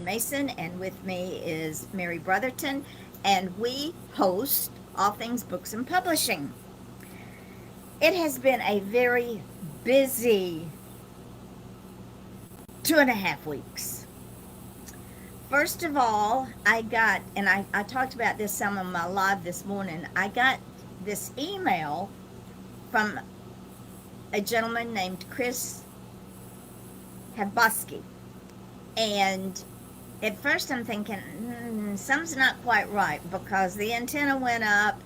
Mason, and with me is Mary Brotherton, and we host All Things Books and Publishing. It has been a very busy 2.5 weeks. First of all, I talked about this some on my live this morning. I got this email from a gentleman named Chris Habosky. And at first I'm thinking, something's not quite right because the antenna went up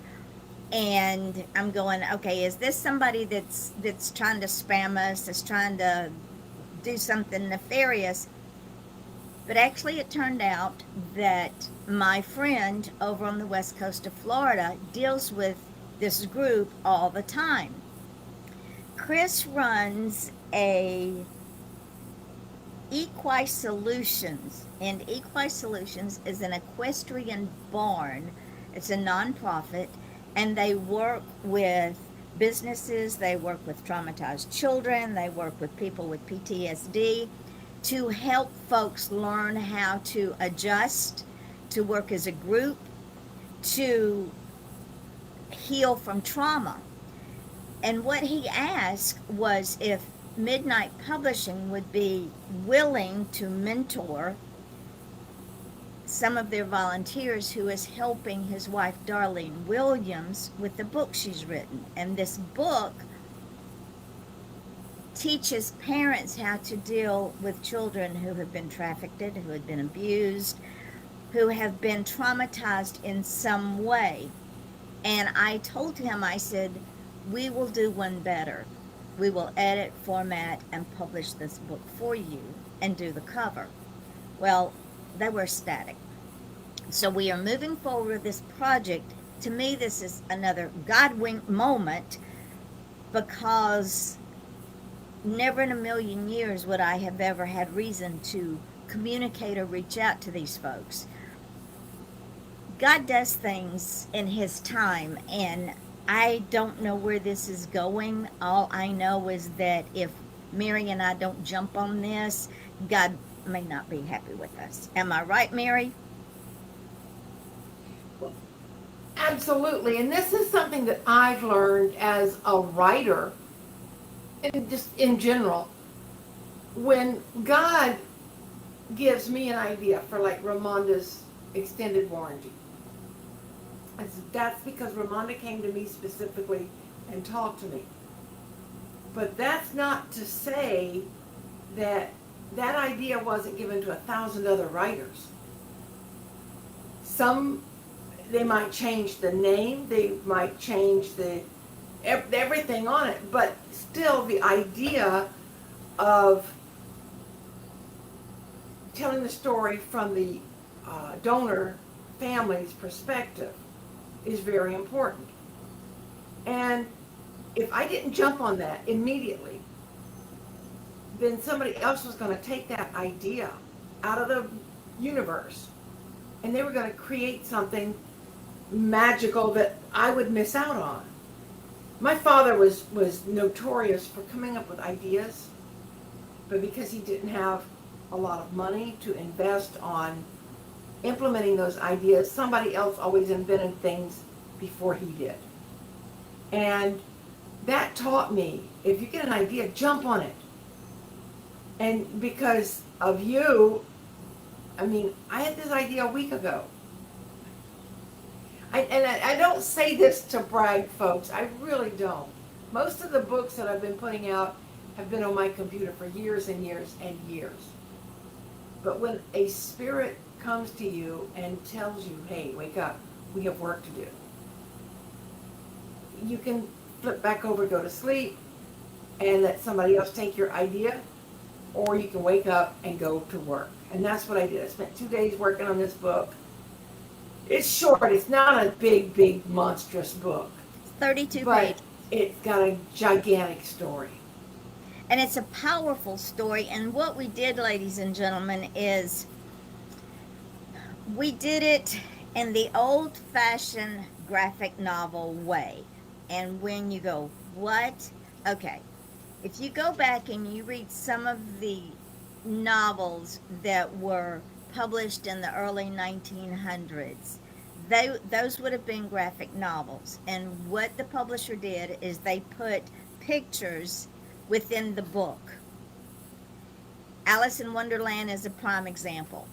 and I'm going, okay, is this somebody that's trying to spam us, that's trying to do something nefarious? But actually it turned out that my friend over on the west coast of Florida deals with this group all the time. Chris runs a Equi Solutions, and Equi Solutions is an equestrian barn. It's a nonprofit, and they work with businesses, they work with traumatized children, they work with people with PTSD to help folks learn how to adjust, to work as a group, to heal from trauma. And what he asked was if Midnight Publishing would be willing to mentor some of their volunteers who is helping his wife Darlene Williams with the book she's written. And this book teaches parents how to deal with children who have been trafficked, who have been abused, who have been traumatized in some way. And I told him, I said, we will do one better. We will edit, format, and publish this book for you and do the cover. Well, they were ecstatic. So we are moving forward with this project. To me, this is another God wink moment because never in a million years would I have ever had reason to communicate or reach out to these folks. God does things in His time, and I don't know where this is going. All I know is that if Mary and I don't jump on this, God may not be happy with us. Am I right, Mary? Absolutely. And this is something that I've learned as a writer, and just in general. When God gives me an idea for like Ramonda's extended warranty, that's because Ramonda came to me specifically and talked to me. But that's not to say that that idea wasn't given to 1,000 other writers. Some, they might change the name, they might change everything on it, but still the idea of telling the story from the donor family's perspective is very important. And if I didn't jump on that immediately, then somebody else was going to take that idea out of the universe and they were going to create something magical that I would miss out on. My father was notorious for coming up with ideas, but because he didn't have a lot of money to invest on implementing those ideas, somebody else always invented things before he did. And that taught me, if you get an idea, jump on it. And because of you, I mean, I had this idea a week ago. I don't say this to brag, folks. I really don't. Most of the books that I've been putting out have been on my computer for years and years and years. But when a spirit comes to you and tells you, hey, wake up, we have work to do, you can flip back over, go to sleep, and let somebody else take your idea, or you can wake up and go to work. And that's what I did. I spent 2 days working on this book. It's short. It's not a big, monstrous book. 32 but pages. It's got a gigantic story. And it's a powerful story. And what we did, ladies and gentlemen, is we did it in the old-fashioned graphic novel way. And when you go, what? Okay. If you go back and you read some of the novels that were published in the early 1900s, those would have been graphic novels. And what the publisher did is they put pictures within the book. Alice in Wonderland is a prime example.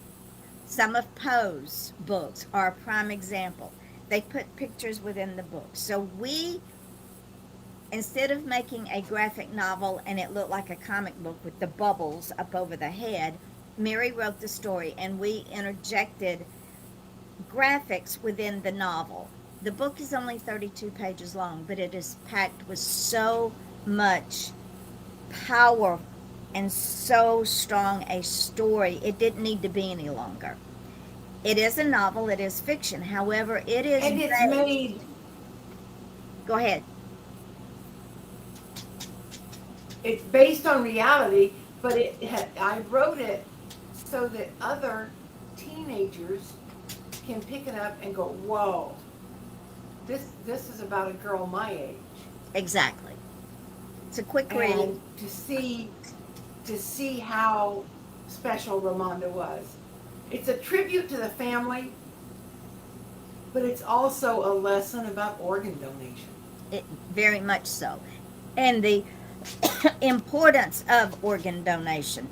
Some of Poe's books are a prime example. They put pictures within the book. So we, instead of making a graphic novel and it looked like a comic book with the bubbles up over the head, Mary wrote the story and we interjected graphics within the novel. The book is only 32 pages long, but it is packed with so much power and so strong a story. It didn't need to be any longer. It is a novel, it is fiction. However, it is And it's made. Go ahead. It's based on reality, but I wrote it so that other teenagers can pick it up and go, whoa, this is about a girl my age. Exactly. It's a quick read. And to see how special Ramonda was. It's a tribute to the family, but it's also a lesson about organ donation. It, very much so. And the importance of organ donation.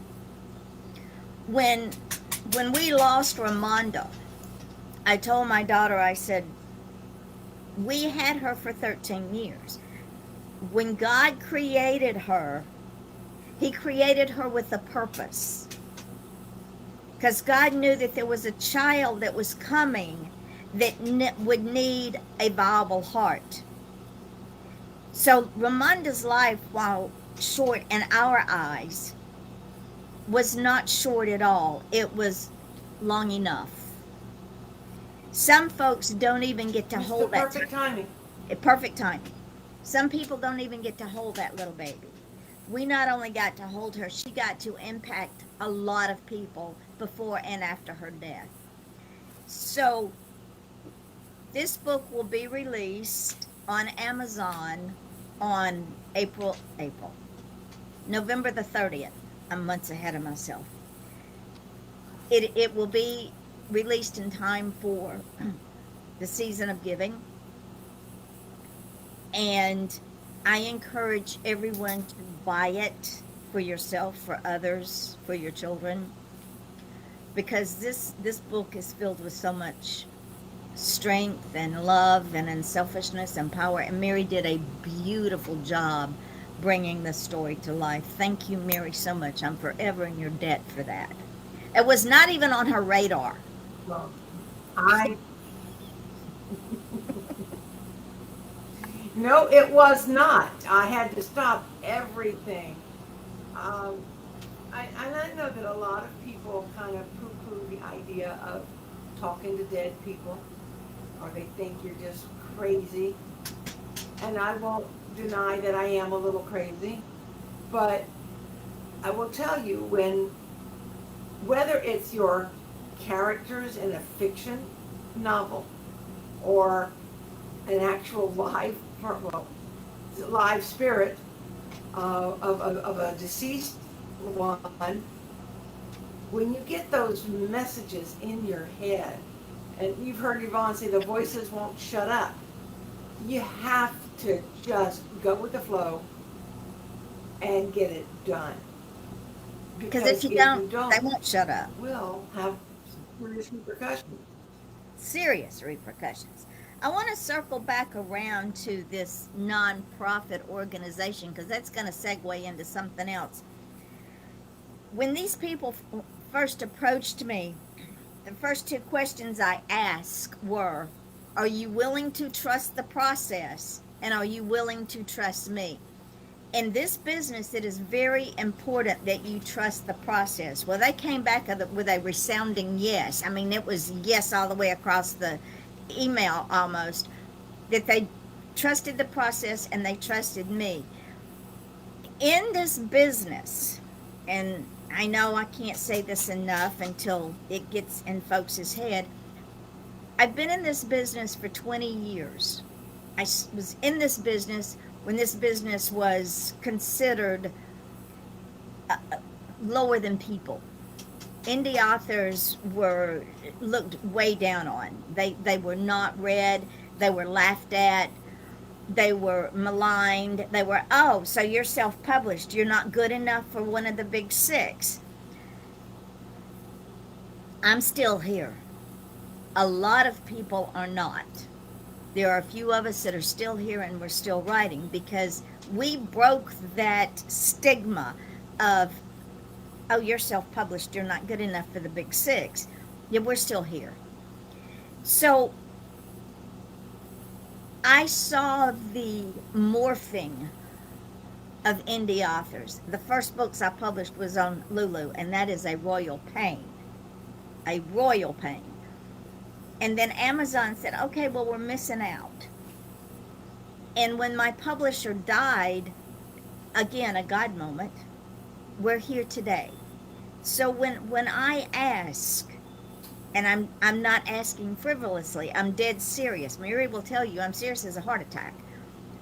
When we lost Ramonda, I told my daughter, I said, we had her for 13 years. When God created her, he created her with a purpose. Because God knew that there was a child that was coming that would need a viable heart. So Ramonda's life, while short in our eyes, was not short at all. It was long enough. Some folks don't even get to hold that. Perfect timing. Perfect timing. Some people don't even get to hold that little baby. We not only got to hold her, she got to impact a lot of people before and after her death. So this book will be released on Amazon on November the 30th. I'm months ahead of myself. It will be released in time for the season of giving. And I encourage everyone to buy it for yourself, for others, for your children, because this book is filled with so much strength and love and unselfishness and power. And Mary did a beautiful job bringing the story to life. Thank you, Mary, so much. I'm forever in your debt for that. It was not even on her radar. Well, No, it was not. I had to stop everything. I know that a lot of people kind of poo-poo the idea of talking to dead people, or they think you're just crazy. And I won't deny that I am a little crazy, but I will tell you, whether it's your characters in a fiction novel or an actual live spirit of a deceased one, when you get those messages in your head, and you've heard Yvonne say the voices won't shut up, you have to just go with the flow and get it done. Because if you don't, they won't shut up. Will have serious repercussions. Serious repercussions. I want to circle back around to this nonprofit organization, because that's going to segue into something else. When these people first approached me, the first two questions I asked were, are you willing to trust the process? And are you willing to trust me? In this business, it is very important that you trust the process. Well, they came back with a resounding yes. I mean, it was yes all the way across the email almost, that they trusted the process and they trusted me. In this business, and I know I can't say this enough until it gets in folks' head, I've been in this business for 20 years. I was in this business when this business was considered lower than people. indie authors were looked way down on. They were not read. They were laughed at. They were maligned. They were, oh, so you're self-published. You're not good enough for one of the big six. I'm still here. A lot of people are not. There are a few of us that are still here and we're still writing because we broke that stigma of, oh, you're self published, you're not good enough for the big six. Yeah, we're still here. So I saw the morphing of indie authors. The first books I published was on Lulu, and that is a royal pain. A royal pain. And then Amazon said, okay, well, we're missing out. And when my publisher died, again, a God moment, we're here today. So when I ask, and I'm not asking frivolously, I'm dead serious. Mary will tell you I'm serious as a heart attack.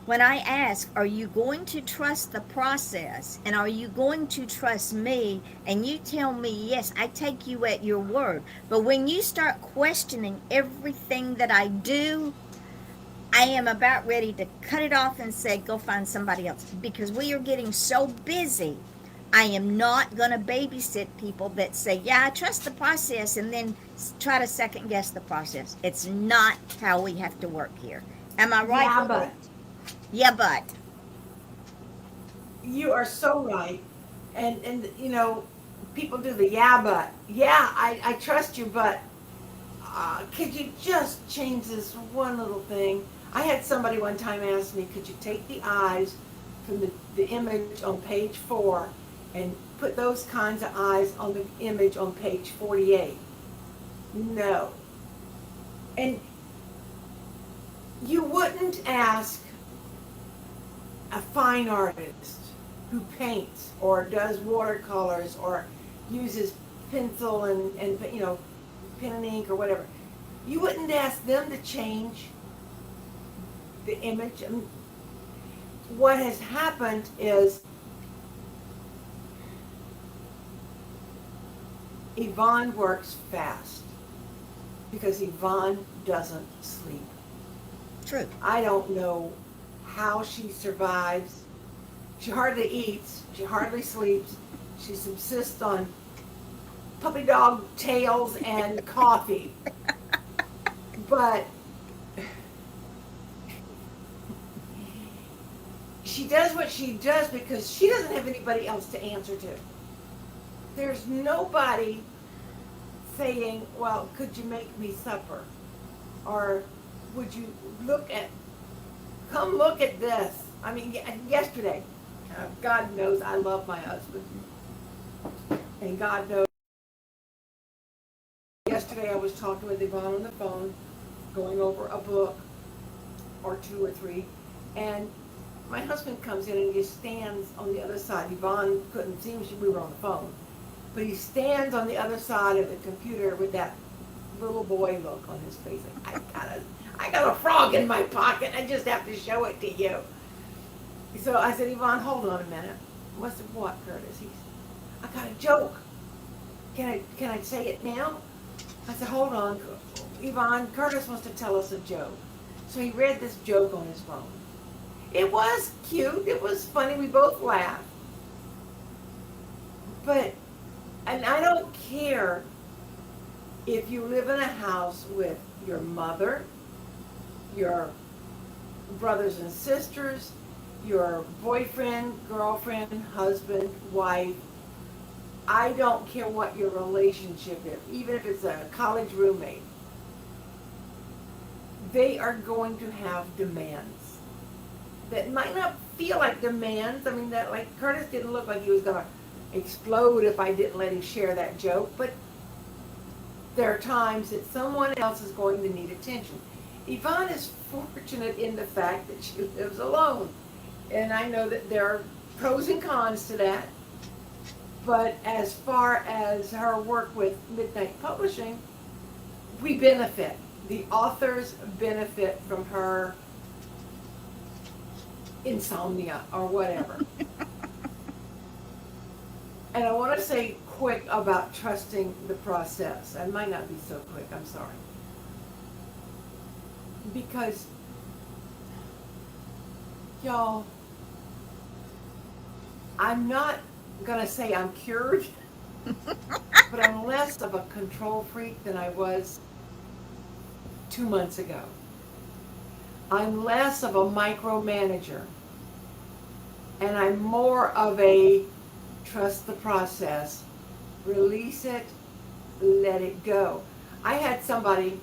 When I ask, are you going to trust the process and are you going to trust me? And you tell me, yes, I take you at your word. But when you start questioning everything that I do, I am about ready to cut it off and say, go find somebody else because we are getting so busy. I am not going to babysit people that say, yeah, I trust the process and then try to second guess the process. It's not how we have to work here. Am I right? Yeah, but Yeah, but. you are so right. And you know, people do the yeah, but. Yeah, I trust you, but could you just change this one little thing? I had somebody one time ask me, could you take the eyes from the image on page 4 and put those kinds of eyes on the image on page 48? No. And you wouldn't ask a fine artist who paints or does watercolors or uses pencil and you know, pen and ink or whatever. You wouldn't ask them to change the image. I mean, what has happened is Yvonne works fast because Yvonne doesn't sleep. True. I don't know how she survives. She hardly eats. She hardly sleeps. She subsists on puppy dog tails and coffee. But she does what she does because she doesn't have anybody else to answer to. There's nobody saying, well, could you make me supper? Or would you come look at this. I mean, yesterday, God knows I love my husband. And God knows, yesterday I was talking with Yvonne on the phone, going over a book, or 2 or 3, and my husband comes in and he stands on the other side. Yvonne couldn't see him, we were on the phone. But he stands on the other side of the computer with that little boy look on his face. Like, I got a frog in my pocket. I just have to show it to you. So I said, Yvonne, hold on a minute. What's the what, Curtis? I got a joke. Can I say it now? I said, hold on, Yvonne. Curtis wants to tell us a joke. So he read this joke on his phone. It was cute. It was funny. We both laughed. But, and I don't care if you live in a house with your mother, your brothers and sisters, your boyfriend, girlfriend, husband, wife. I don't care what your relationship is, even if it's a college roommate. They are going to have demands that might not feel like demands. I mean, that, like, Curtis didn't look like he was going to explode if I didn't let him share that joke, but there are times that someone else is going to need attention. Yvonne is fortunate in the fact that she lives alone. And I know that there are pros and cons to that. But as far as her work with Midnight Publishing, we benefit. The authors benefit from her insomnia or whatever. And I want to say quick about trusting the process. I might not be so quick, I'm sorry. Because, y'all, I'm not gonna say I'm cured, but I'm less of a control freak than I was 2 months ago. I'm less of a micromanager, and I'm more of a trust the process, release it, let it go. I had somebody,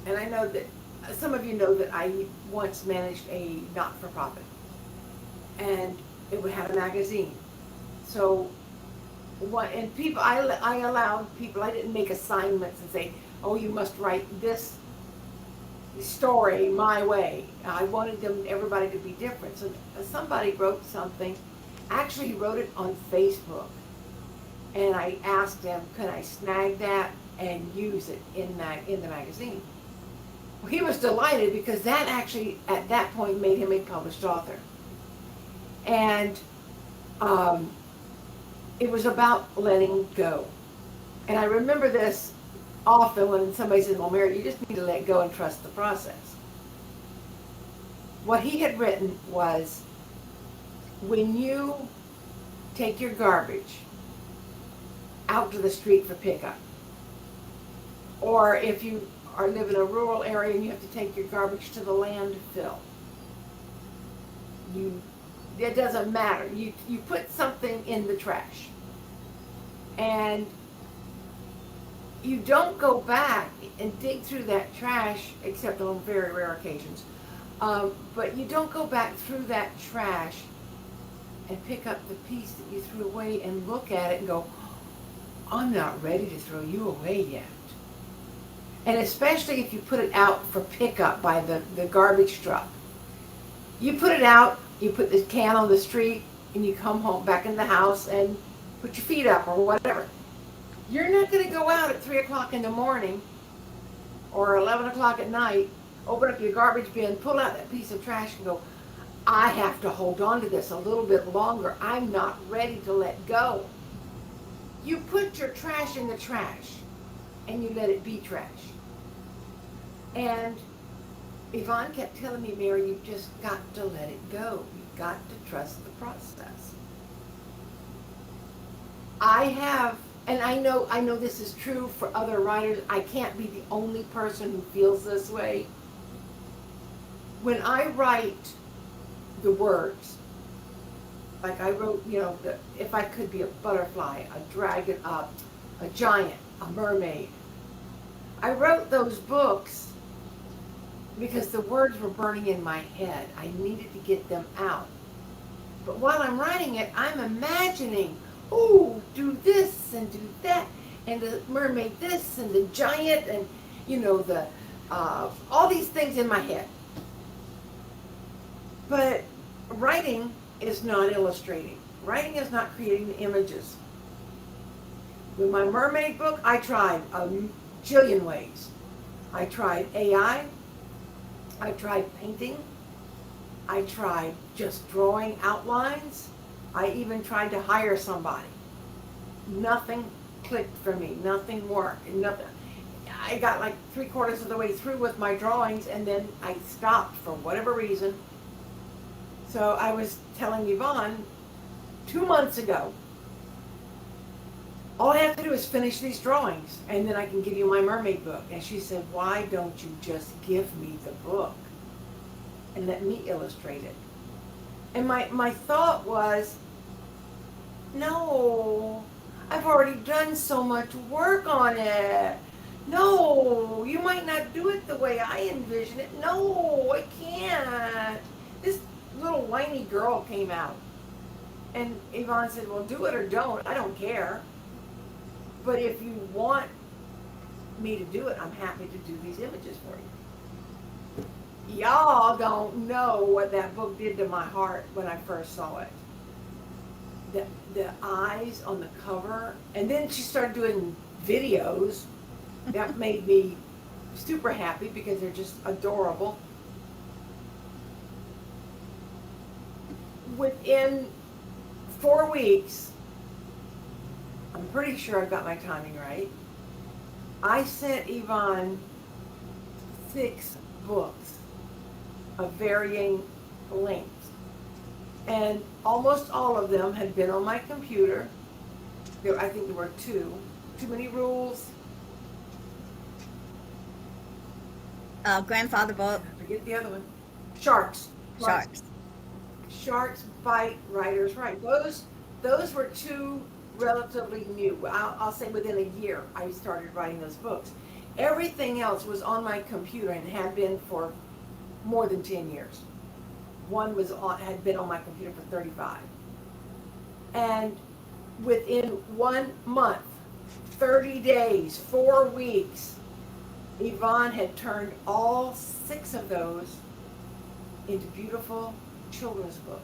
and I know that some of you know that I once managed a not-for-profit, and it would have a magazine. So, and people, I allowed people, I didn't make assignments and say, oh, you must write this story my way. I wanted everybody to be different. So somebody wrote something, actually he wrote it on Facebook, and I asked him, can I snag that and use it in the magazine? Well, he was delighted because that actually at that point made him a published author. And it was about letting go. And I remember this often when somebody says, well, Mary, you just need to let go and trust the process. What he had written was, when you take your garbage out to the street for pickup, or if you live in a rural area and you have to take your garbage to the landfill, it doesn't matter. You put something in the trash, and you don't go back and dig through that trash, except on very rare occasions. But you don't go back through that trash and pick up the piece that you threw away and look at it and go, I'm not ready to throw you away yet. And especially if you put it out for pickup by the garbage truck. You put it out, you put the can on the street, and you come home back in the house and put your feet up or whatever. You're not going to go out at 3 o'clock in the morning or 11 o'clock at night, open up your garbage bin, pull out that piece of trash and go, I have to hold on to this a little bit longer. I'm not ready to let go. You put your trash in the trash and you let it be trash. And Yvonne kept telling me, Mary, you've just got to let it go. You've got to trust the process. I have, and I know this is true for other writers. I can't be the only person who feels this way. When I write the words, like I wrote, if I could be a butterfly, a dragon, a giant, a mermaid. I wrote those books because the words were burning in my head. I needed to get them out. But while I'm writing it, I'm imagining, oh, do this and do that, and the mermaid this, and the giant, and all these things in my head. But writing is not illustrating. Writing is not creating the images. With my mermaid book, I tried a jillion ways. I tried AI. I tried painting. I tried just drawing outlines. I even tried to hire somebody. Nothing clicked for me. Nothing worked. Nothing. I got like 3/4 of the way through with my drawings, and then I stopped for whatever reason. So I was telling Yvonne 2 months ago, all I have to do is finish these drawings, and then I can give you my mermaid book. And she said, why don't you just give me the book and let me illustrate it? And my thought was, no, I've already done so much work on it. No, you might not do it the way I envision it. No, I can't. This little whiny girl came out. And Yvonne said, well, do it or don't. I don't care. But if you want me to do it, I'm happy to do these images for you. Y'all don't know what that book did to my heart when I first saw it. The eyes on the cover, and then she started doing videos. That made me super happy because they're just adorable. Within 4 weeks, I'm I'm pretty sure I've got my timing right. I sent Yvonne 6 books of varying lengths. And almost all of them had been on my computer. I think there were 2. Too Many Rules. Grandfather book, I forget the other one. Sharks. Sharks. Sharks Bite, Writers Write. Those were 2 relatively new. I'll say within a year I started writing those books. Everything else was on my computer and had been for more than 10 years. One had been on my computer for 35. And within 1 month, 30 days, 4 weeks, Yvonne had turned all 6 of those into beautiful children's books.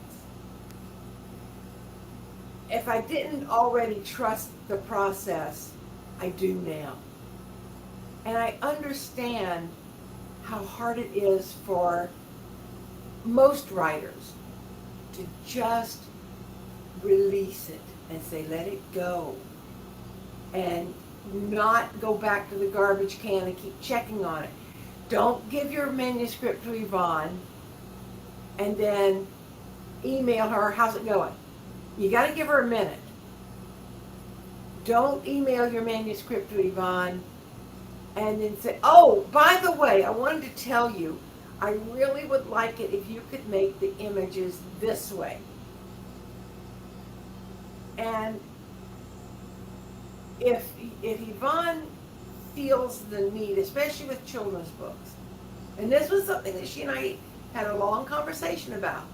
If I didn't already trust the process, I do now. And I understand how hard it is for most writers to just release it and say, let it go. And not go back to the garbage can and keep checking on it. Don't give your manuscript to Yvonne and then email her, how's it going? You got to give her a minute. Don't email your manuscript to Yvonne and then say, oh, by the way, I wanted to tell you, I really would like it if you could make the images this way. And if Yvonne feels the need, especially with children's books, and this was something that she and I had a long conversation about,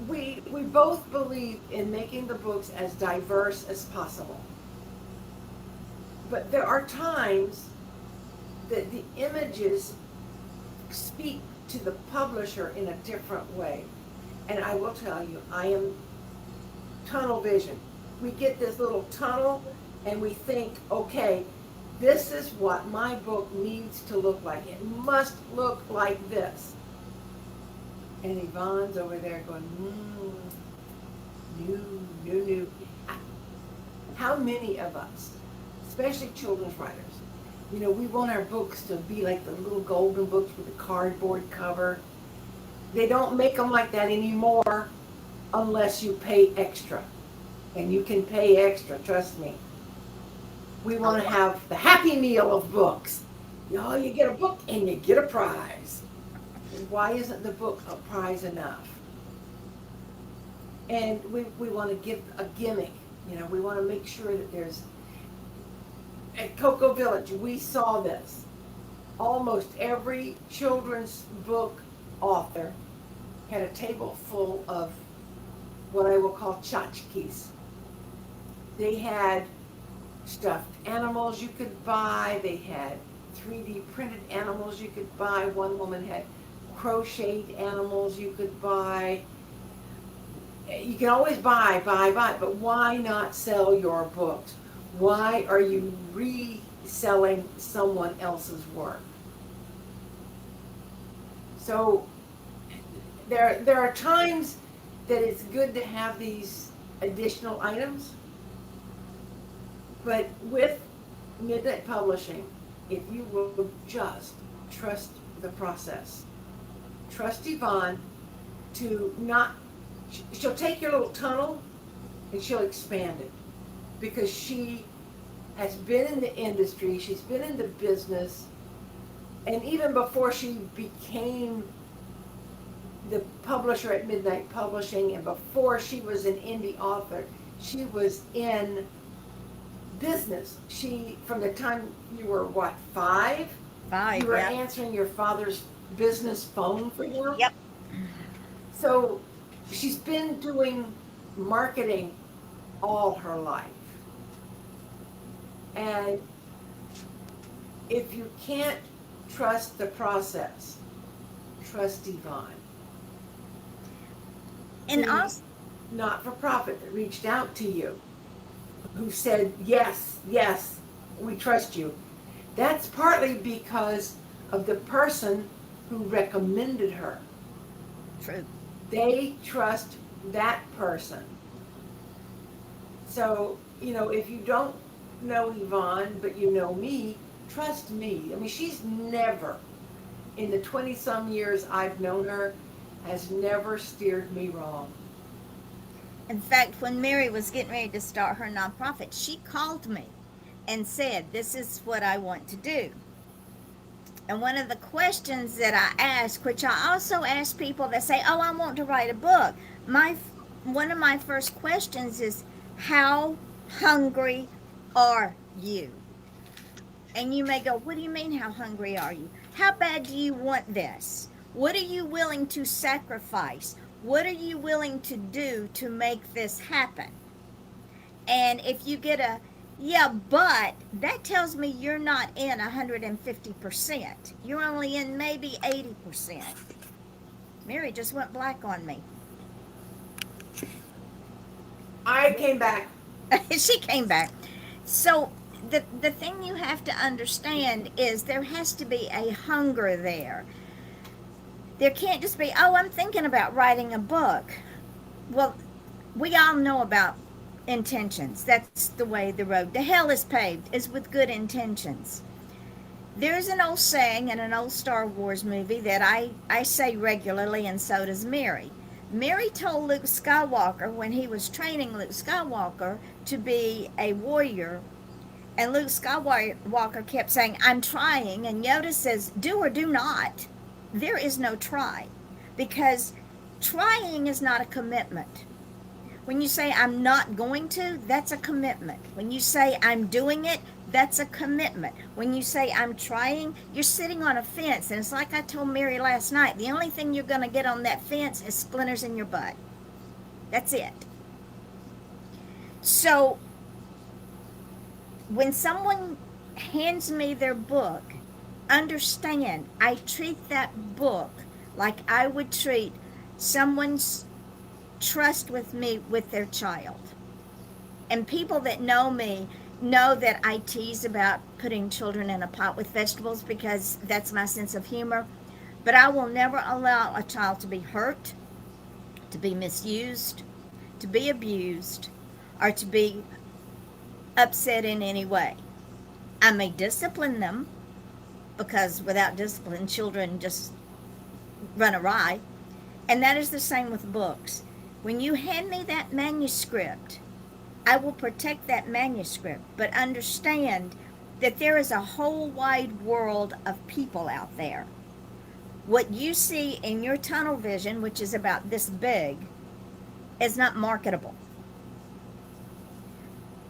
we both believe in making the books as diverse as possible. But there are times that the images speak to the publisher in a different way. And I will tell you, I am tunnel vision. We get this little tunnel and we think, okay, this is what my book needs to look like. It must look like this. And Yvonne's over there going, new. How many of us, especially children's writers, we want our books to be like the little golden books with a cardboard cover. They don't make them like that anymore unless you pay extra. And you can pay extra, trust me. We want to have the Happy Meal of books. You get a book and you get a prize. Why isn't the book a prize enough? And we want to give a gimmick. We want to make sure that there's... At Cocoa Village, we saw this. Almost every children's book author had a table full of what I will call tchotchkes. They had stuffed animals you could buy. They had 3D printed animals you could buy. One woman had crocheted animals you could buy. You can always buy, but why not sell your books? Why are you reselling someone else's work? So there are times that it's good to have these additional items, but with Midnight Publishing, if you will just trust the process, trust Yvonne to not, she'll take your little tunnel and she'll expand it, because she has been in the industry, she's been in the business, and even before she became the publisher at Midnight Publishing, and before she was an indie author, she was in business. From the time you were, what, 5? 5, You were yep. answering your father's business phone for him? Yep. So she's been doing marketing all her life. And if you can't trust the process, trust Yvonne. And The also, not-for-profit that reached out to you, who said, yes, we trust you. That's partly because of the person who recommended her. true. They trust that person. so, if you don't know Yvonne, but you know me, trust me. I mean, she's never, in the 20 some years I've known her, has never steered me wrong. In fact, when Mary was getting ready to start her nonprofit, she called me and said, "This is what I want to do." And one of the questions that I ask, which I also ask people that say, "Oh, I want to write a book," one of my first questions is, "How hungry are you?" And you may go, "What do you mean, how hungry are you? How bad do you want this? What are you willing to sacrifice? What are you willing to do to make this happen?" And if you get a "yeah, but," that tells me you're not in 150%. You're only in maybe 80%. Mary just went black on me. I came back. She came back. So the thing you have to understand is there has to be a hunger there. There can't just be, "Oh, I'm thinking about writing a book." Well, we all know about intentions. That's the way the road to hell is paved, is with good intentions. There's an old saying in an old Star Wars movie that I say regularly, and so does Mary. Mary told Luke Skywalker when he was training Luke Skywalker to be a warrior, and Luke Skywalker kept saying, "I'm trying," and Yoda says, "Do or do not." There is no try, because trying is not a commitment. When you say, "I'm not going to," that's a commitment. When you say, "I'm doing it," that's a commitment. When you say, "I'm trying," you're sitting on a fence. And it's like I told Mary last night, the only thing you're going to get on that fence is splinters in your butt. That's it. So when someone hands me their book, understand, I treat that book like I would treat someone's trust with me with their child. And people that know me know that I tease about putting children in a pot with vegetables because that's my sense of humor. But I will never allow a child to be hurt, to be misused, to be abused, or to be upset in any way. I may discipline them, because without discipline, children just run awry. And that is the same with books. When you hand me that manuscript, I will protect that manuscript, but understand that there is a whole wide world of people out there. What you see in your tunnel vision, which is about this big, is not marketable.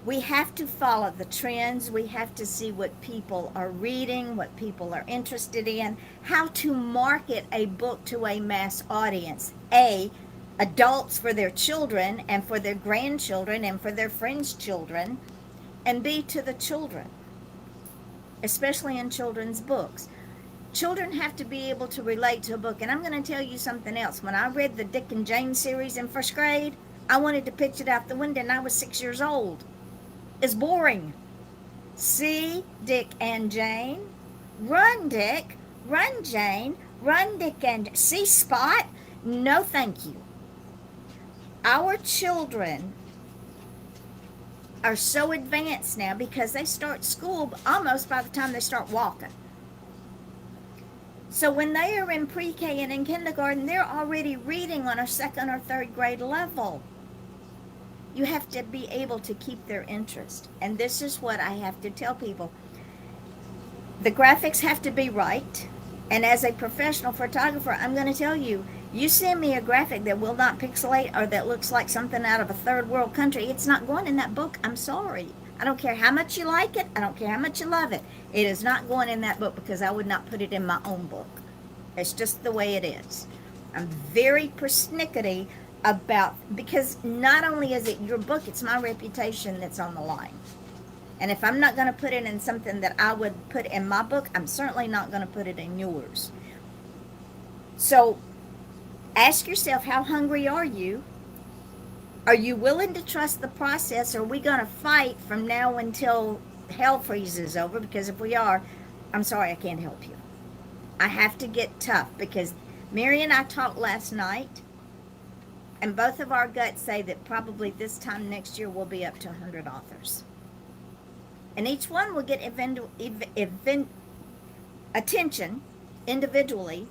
We have to follow the trends. We have to see what people are reading, what people are interested in, how to market a book to a mass audience. A, adults for their children and for their grandchildren and for their friends' children, and B, to the children, especially in children's books. Children have to be able to relate to a book. And I'm going to tell you something else. When I read the Dick and Jane series in first grade, I wanted to pitch it out the window, and I was 6 years old. It's boring. See Dick and Jane, run Dick, run Jane, run Dick and see Spot? No, thank you. Our children are so advanced now because they start school almost by the time they start walking. So when they are in pre-K and in kindergarten, they're already reading on a second or third grade level. You have to be able to keep their interest. And this is what I have to tell people. The graphics have to be right. And as a professional photographer, I'm going to tell you, you send me a graphic that will not pixelate or that looks like something out of a third world country, it's not going in that book. I'm sorry. I don't care how much you like it. I don't care how much you love it. It is not going in that book because I would not put it in my own book. It's just the way it is. I'm very persnickety about, because not only is it your book, it's my reputation that's on the line. And if I'm not going to put it in something that I would put in my book, I'm certainly not going to put it in yours. So ask yourself, how hungry are you? Are you willing to trust the process? Or are we going to fight from now until hell freezes over? Because if we are, I'm sorry, I can't help you. I have to get tough, because Mary and I talked last night. And both of our guts say that probably this time next year we'll be up to 100 authors. And each one will get attention individually,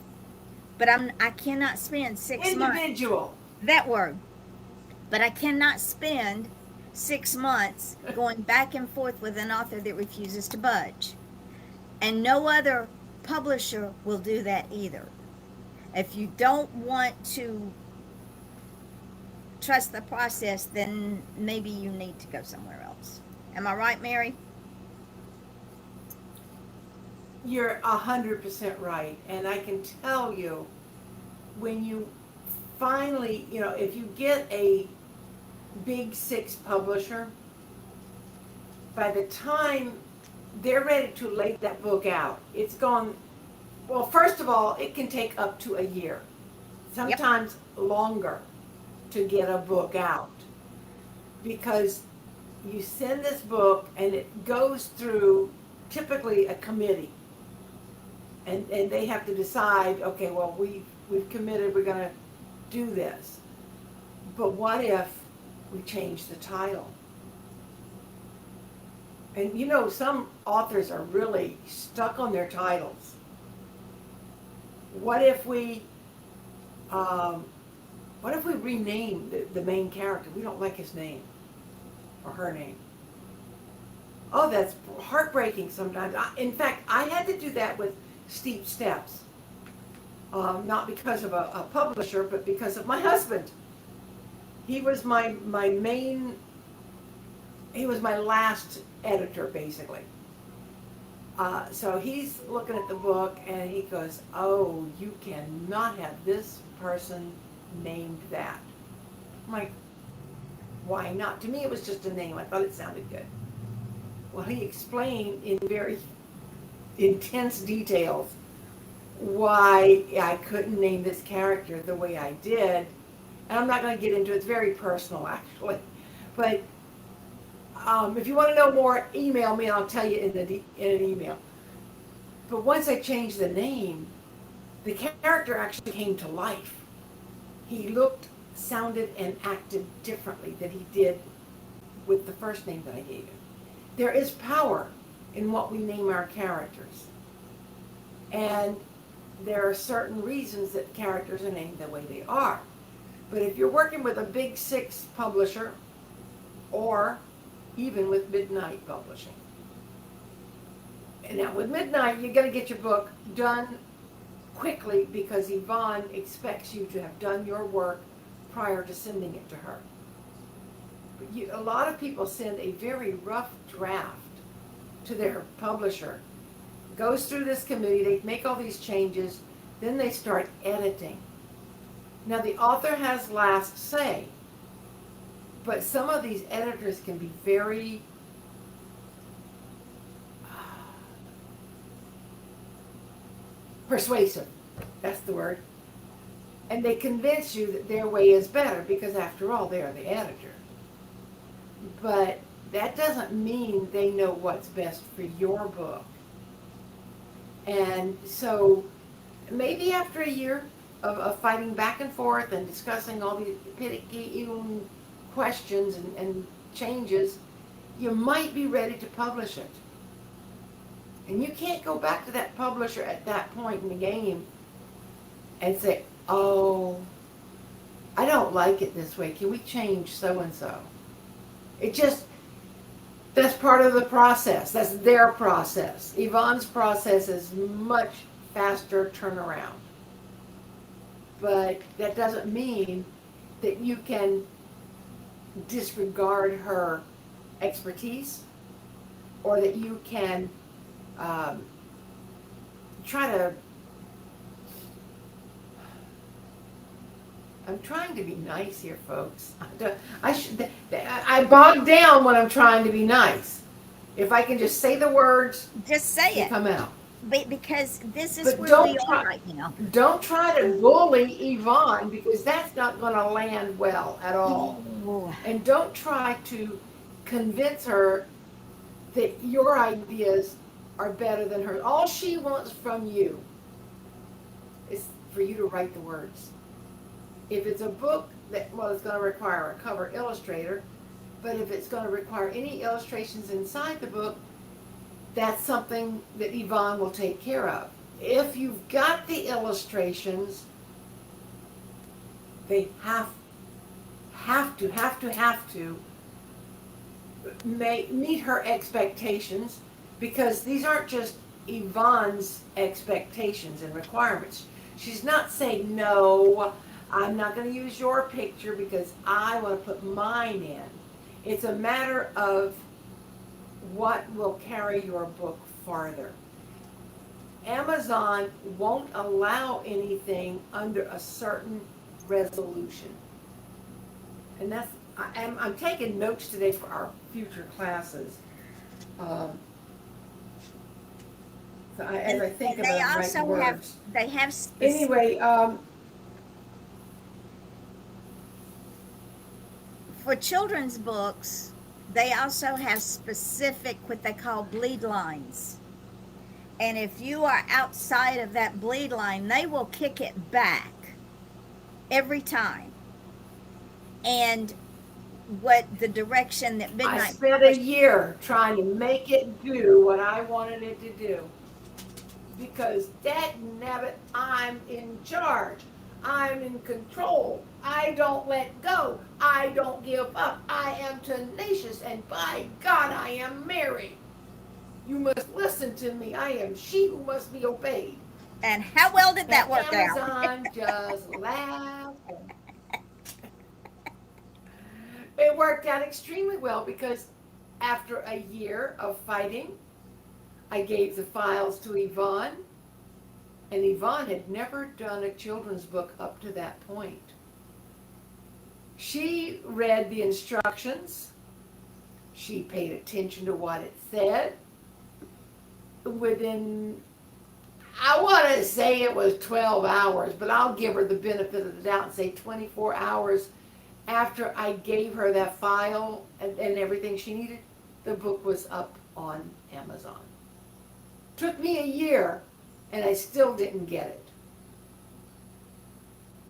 but I cannot spend 6 months. Individual. That word. But I cannot spend 6 months going back and forth with an author that refuses to budge. And no other publisher will do that either. If you don't want to trust the process, then maybe you need to go somewhere else. Am I right, Mary? You're 100% right. And I can tell you, when you finally, if you get a big 6 publisher, by the time they're ready to lay that book out, it's gone. Well, first of all, it can take up to a year, sometimes longer, to get a book out, because you send this book and it goes through typically a committee, and they have to decide, okay, well, we've committed, we're going to do this, but what if we change the title? And some authors are really stuck on their titles. What if we rename the main character? We don't like his name or her name. Oh, that's heartbreaking sometimes. In fact, I had to do that with Steep Steps. Not because of a publisher, but because of my husband. He was my last editor, basically. So he's looking at the book and he goes, "Oh, you cannot have this person named that." I'm like, "Why not?" To me, it was just a name. I thought it sounded good. Well, he explained in very intense details why I couldn't name this character the way I did. And I'm not going to get into it. It's very personal, actually. But if you want to know more, email me and I'll tell you in an email. But once I changed the name, the character actually came to life. He looked, sounded, and acted differently than he did with the first name that I gave him. There is power in what we name our characters. And there are certain reasons that characters are named the way they are. But if you're working with a big 6 publisher, or even with Midnight Publishing. And now with Midnight, you're going to get your book done quickly because Yvonne expects you to have done your work prior to sending it to her. But a lot of people send a very rough draft to their publisher. Goes through this committee, they make all these changes, then they start editing. Now the author has last say, but some of these editors can be very persuasive. That's the word. And they convince you that their way is better because after all, they are the editor. But that doesn't mean they know what's best for your book. And so maybe after a year of fighting back and forth and discussing all these piticky questions and changes, you might be ready to publish it. And you can't go back to that publisher at that point in the game and say, "Oh, I don't like it this way. Can we change so-and-so?" That's part of the process. That's their process. Yvonne's process is much faster turnaround. But that doesn't mean that you can disregard her expertise or that you can try to... I'm trying to be nice here, folks. I bog down when I'm trying to be nice. If I can just say the words, just say they it. come out. Because this is But where we are right now. Don't try to bully Yvonne because that's not going to land well at all. Ooh. And don't try to convince her that your ideas are better than hers. All she wants from you is for you to write the words. If it's a book that, well, it's gonna require a cover illustrator, but if it's gonna require any illustrations inside the book, that's something that Yvonne will take care of. If you've got the illustrations, they have to meet her expectations, because these aren't just Yvonne's expectations and requirements. She's not saying, no, I'm not going to use your picture because I want to put mine in. It's a matter of what will carry your book farther. Amazon won't allow anything under a certain resolution. And that's, I'm taking notes today for our future classes. As I think And they about also right have, words. they have Anyway, for children's books, they also have specific, what they call bleed lines. And if you are outside of that bleed line, they will kick it back every time. And what the direction that I Midnight spent a year trying to make it do what I wanted it to do. Because dagnabbit, I'm in charge. I'm in control. I don't let go. I don't give up. I am tenacious, and by God, I am Mary. You must listen to me. I am she who must be obeyed. And how well did that And work out? Amazon just laughed. It worked out extremely well, because after a year of fighting, I gave the files to Yvonne, and Yvonne had never done a children's book up to that point. She read the instructions. She paid attention to what it said. Within, I want to say it was 12 hours, but I'll give her the benefit of the doubt and say 24 hours after I gave her that file and everything she needed, the book was up on Amazon. Took me a year, and I still didn't get it.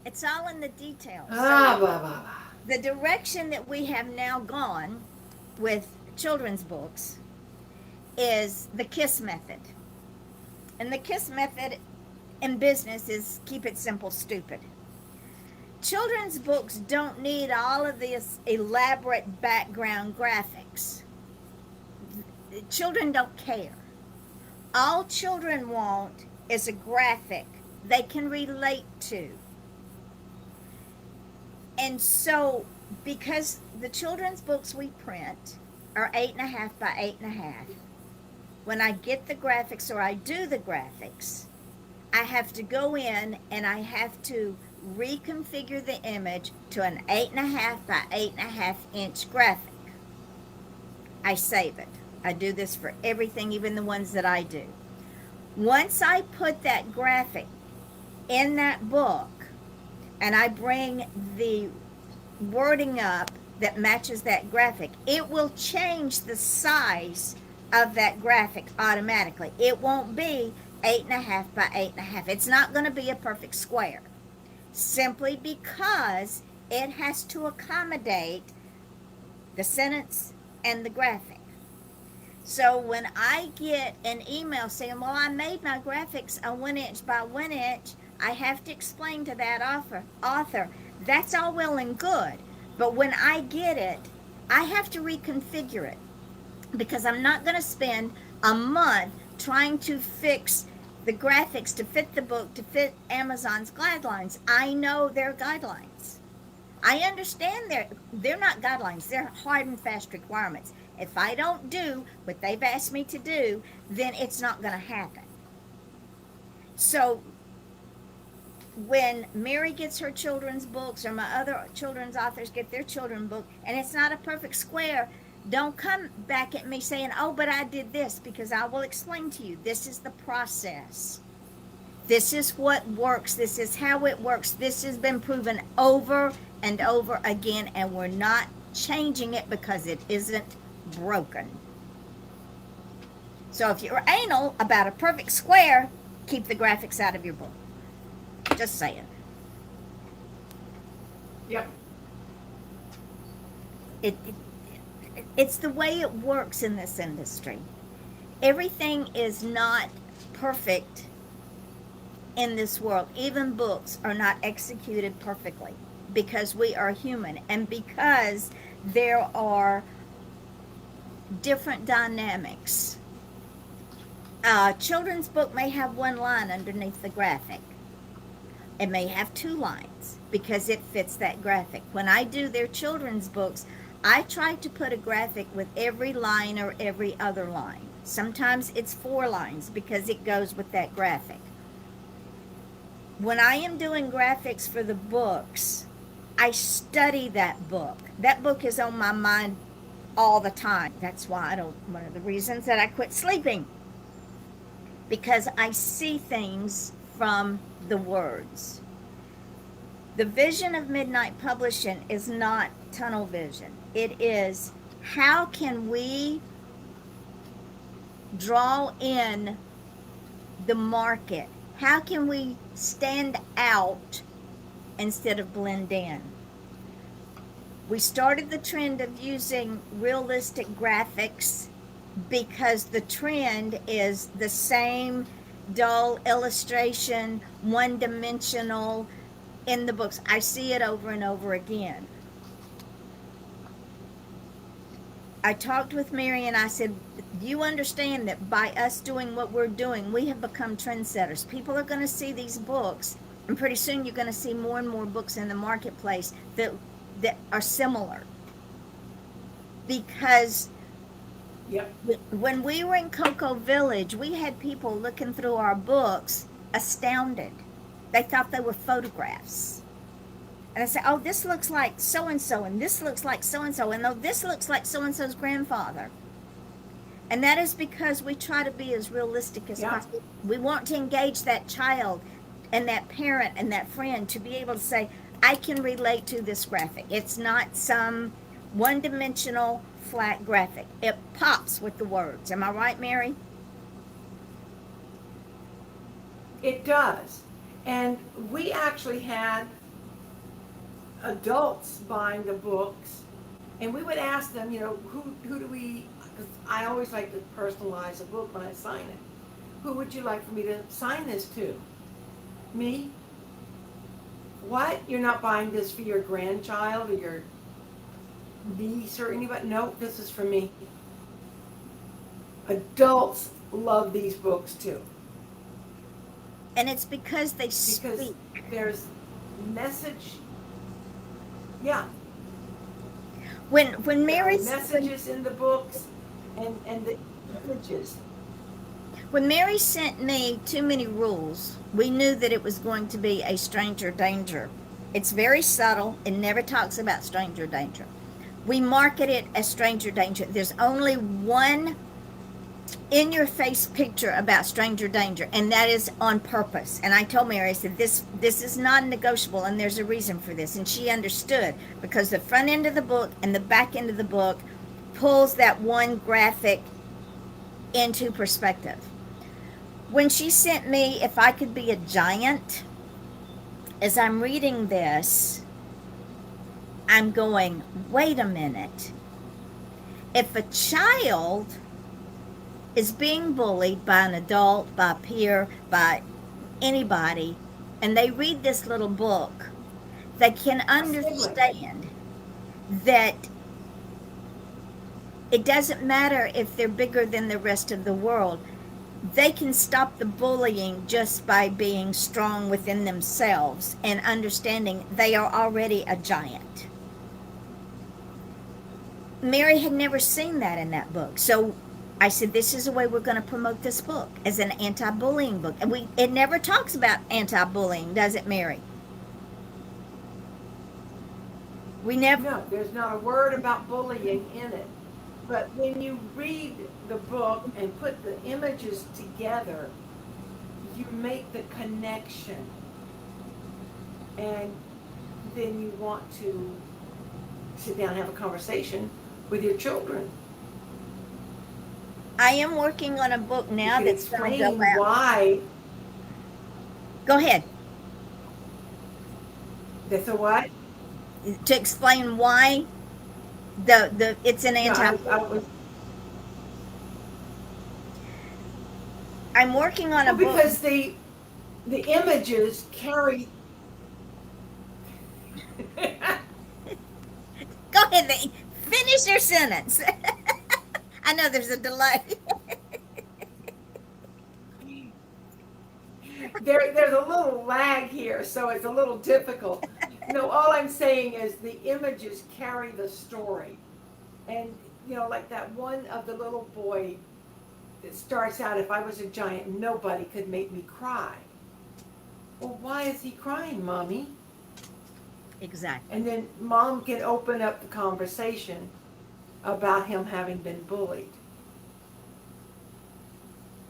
It's all in the details. Blah, blah, blah. The direction that we have now gone with children's books is the KISS method. And the KISS method in business is keep it simple, stupid. Children's books don't need all of this elaborate background graphics. Children don't care. All children want is a graphic they can relate to. And so, because the children's books we print are 8.5 by 8.5, when I get the graphics or I do the graphics, I have to go in and I have to reconfigure the image to an 8.5 by 8.5 inch graphic. I save it. I do this for everything, even the ones that I do. Once I put that graphic in that book and I bring the wording up that matches that graphic, it will change the size of that graphic automatically. It won't be 8.5 by 8.5. It's not going to be a perfect square, simply because it has to accommodate the sentence and the graphic. So when I get an email saying, well, I made my graphics a 1 inch by 1 inch, I have to explain to that author, that's all well and good. But when I get it, I have to reconfigure it, because I'm not going to spend a month trying to fix the graphics to fit the book, to fit Amazon's guidelines. I know their guidelines. I understand they're not guidelines. They're hard and fast requirements. If I don't do what they've asked me to do, then it's not going to happen. So when Mary gets her children's books, or my other children's authors get their children's book, and it's not a perfect square, don't come back at me saying, oh, but I did this, because I will explain to you, this is the process. This is what works. This is how it works. This has been proven over and over again, and we're not changing it because it isn't broken. So if you're anal about a perfect square, keep the graphics out of your book. Just saying. Yep. it's the way it works in this industry. Everything is not perfect in this world. Even books are not executed perfectly because we are human and because there are different dynamics. A children's book may have one line underneath the graphic. It may have two lines because it fits that graphic. When I do their children's books, I try to put a graphic with every line or every other line. Sometimes it's 4 lines because it goes with that graphic. When I am doing graphics for the books, I study that book. That book is on my mind all the time. That's why one of the reasons that I quit sleeping, because I see things from the words. The vision of Midnight Publishing is not tunnel vision. It is, how can we draw in the market? How can we stand out instead of blend in? We started the trend of using realistic graphics because the trend is the same dull illustration, one-dimensional in the books. I see it over and over again. I talked with Mary and I said, you understand that by us doing what we're doing, we have become trendsetters. People are going to see these books, and pretty soon you're going to see more and more books in the marketplace that are similar. Because Yep. when we were in Cocoa Village, we had people looking through our books astounded. They thought they were photographs. And I said, oh, this looks like so-and-so, and this looks like so-and-so, and oh, this looks like so-and-so's grandfather. And that is because we try to be as realistic as possible. We want to engage that child and that parent and that friend to be able to say, I can relate to this graphic. It's not some one-dimensional flat graphic. It pops with the words. Am I right, Mary? It does. And we actually had adults buying the books, and we would ask them, who do we, because I always like to personalize a book when I sign it. Who would you like for me to sign this to? Me? What? You're not buying this for your grandchild or your niece or anybody? No, this is for me. Adults love these books too. And it's because they Because speak. there's message. Yeah. When Mary messages in the books and the images. When Mary sent me Too Many Rules, we knew that it was going to be a stranger danger. It's very subtle. It never talks about stranger danger. We market it as stranger danger. There's only one in-your-face picture about stranger danger, and that is on purpose. And I told Mary, I said, this is non-negotiable, and there's a reason for this. And she understood, because the front end of the book and the back end of the book pulls that one graphic into perspective. When she sent me If I Could Be a Giant, as I'm reading this, I'm going, wait a minute. If a child is being bullied by an adult, by a peer, by anybody, and they read this little book, they can understand that it doesn't matter if they're bigger than the rest of the world. They can stop the bullying just by being strong within themselves and understanding they are already a giant. Mary had never seen that in that book. So I said, this is the way we're going to promote this book, as an anti-bullying book. And it never talks about anti-bullying, does it, Mary? No, there's not a word about bullying in it. But when you read the book and put the images together, you make the connection. And then you want to sit down and have a conversation with your children. I am working on a book now that's going to explain go out. why. Go ahead. That's a what? To explain why. The it's an No, anti. I was I'm working on a well book. because the images carry. Go ahead, finish your sentence. I know there's a delay. There's a little lag here, so it's a little difficult. No, all I'm saying is the images carry the story. And, like that one of the little boy that starts out, if I was a giant, nobody could make me cry. Well, why is he crying, Mommy? Exactly. And then Mom can open up the conversation about him having been bullied.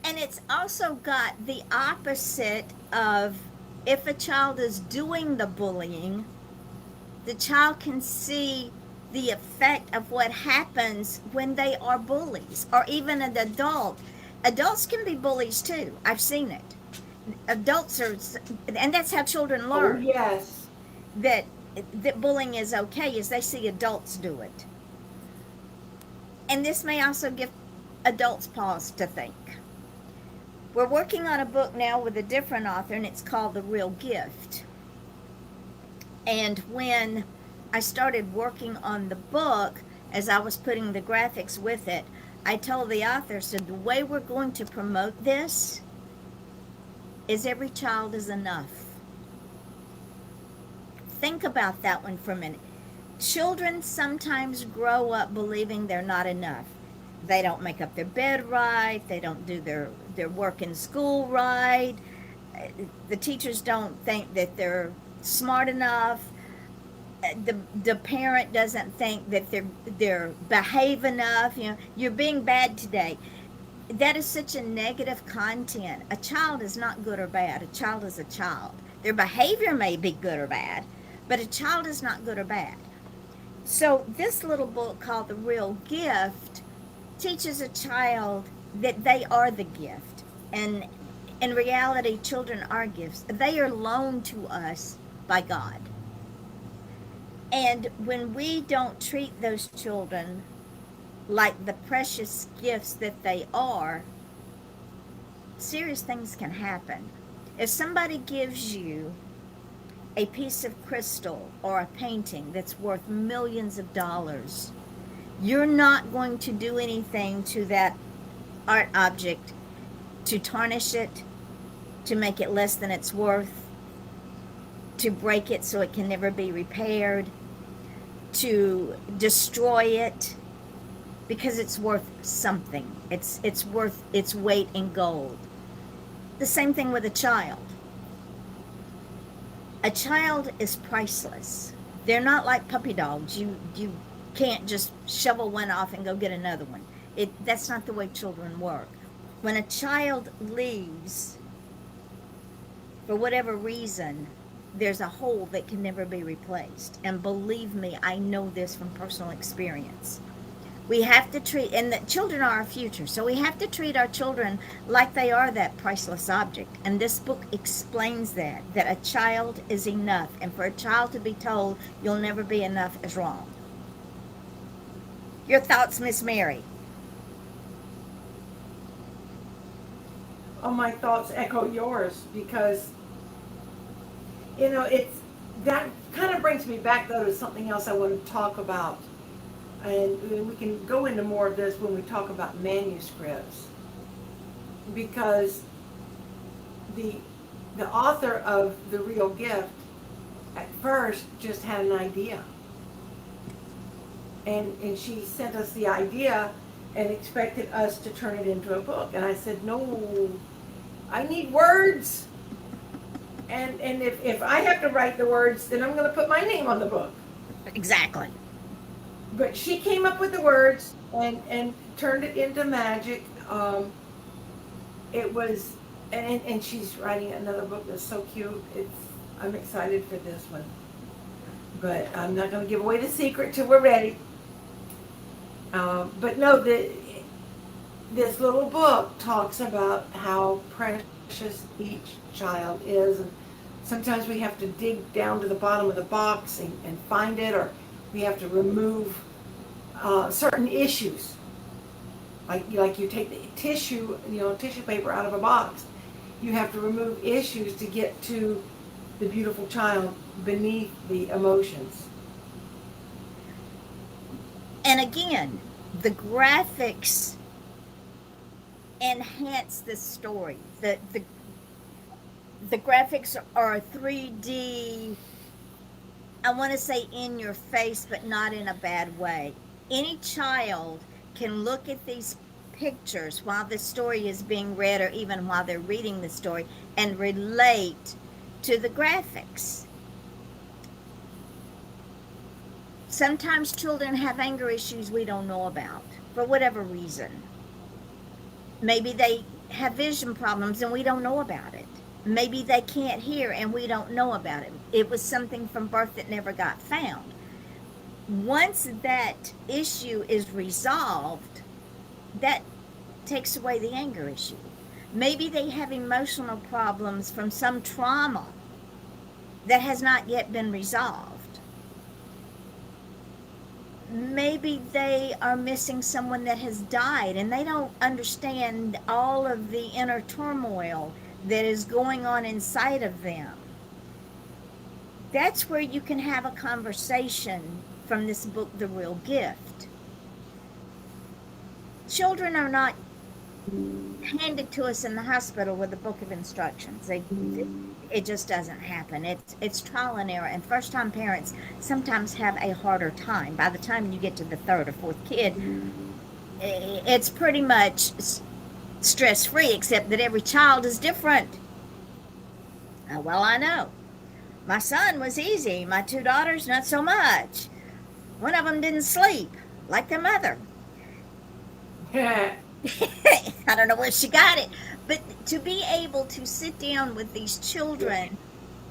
And it's also got the opposite of, if a child is doing the bullying, the child can see the effect of what happens when they are bullies, or even an adult. Adults can be bullies too. I've seen it. Adults are, and that's how children Oh, learn yes. that that bullying is okay, is they see adults do it. And this may also give adults pause to think. We're working on a book now with a different author, and it's called The Real Gift. And when I started working on the book, as I was putting the graphics with it, I told the author, so the way we're going to promote this is every child is enough. Think about that one for a minute. Children sometimes grow up believing they're not enough. They don't make up their bed right, they don't do their work in school right, the teachers don't think that they're smart enough, the parent doesn't think that they're behave enough. You're being bad today. That is such a negative content. A child is not good or bad. A child is a child. Their behavior may be good or bad, but a child is not good or bad. So this little book called The Real Gift teaches a child that they are the gift. And in reality, children are gifts. They are loaned to us by God. And when we don't treat those children like the precious gifts that they are, serious things can happen. If somebody gives you a piece of crystal or a painting that's worth millions of dollars, you're not going to do anything to that art object to tarnish it, to make it less than it's worth, to break it so it can never be repaired, to destroy it, because it's worth something. It's worth its weight in gold. The same thing with a child. A child is priceless. They're not like puppy dogs. You can't just shovel one off and go get another one. That's not the way children work. When a child leaves, for whatever reason, there's a hole that can never be replaced. And believe me, I know this from personal experience. We have to treat, and the children are our future, so we have to treat our children like they are that priceless object. And this book explains that a child is enough, and for a child to be told you'll never be enough is wrong. Your thoughts, Miss Mary? Oh, my thoughts echo yours because, it's that kind of brings me back though to something else I want to talk about. And we can go into more of this when we talk about manuscripts, because the author of The Real Gift at first just had an idea, and she sent us the idea and expected us to turn it into a book. And I said, no, I need words, and if I have to write the words, then I'm going to put my name on the book. Exactly. But she came up with the words and turned it into magic. It was, and she's writing another book that's so cute. I'm excited for this one, but I'm not going to give away the secret till we're ready. But no, this little book talks about how precious each child is, and sometimes we have to dig down to the bottom of the box and find it, or we have to remove certain issues. Like you take the tissue, tissue paper out of a box. You have to remove issues to get to the beautiful child beneath the emotions. And again, the graphics enhance the story. The graphics are 3D, I want to say in your face, but not in a bad way. Any child can look at these pictures while the story is being read, or even while they're reading the story, and relate to the graphics. Sometimes children have anger issues we don't know about for whatever reason. Maybe they have vision problems and we don't know about it. Maybe they can't hear and we don't know about it. It was something from birth that never got found. Once that issue is resolved, that takes away the anger issue. Maybe they have emotional problems from some trauma that has not yet been resolved. Maybe they are missing someone that has died and they don't understand all of the inner turmoil that is going on inside of them. That's where you can have a conversation from this book, The Real Gift. Children are not handed to us in the hospital with a book of instructions. It just doesn't happen. It's trial and error, and first-time parents sometimes have a harder time. By the time you get to the third or fourth kid, it's pretty much stress-free, except that every child is different. Well, I know. My son was easy. My two daughters, not so much. One of them didn't sleep, like their mother. I don't know where she got it, but to be able to sit down with these children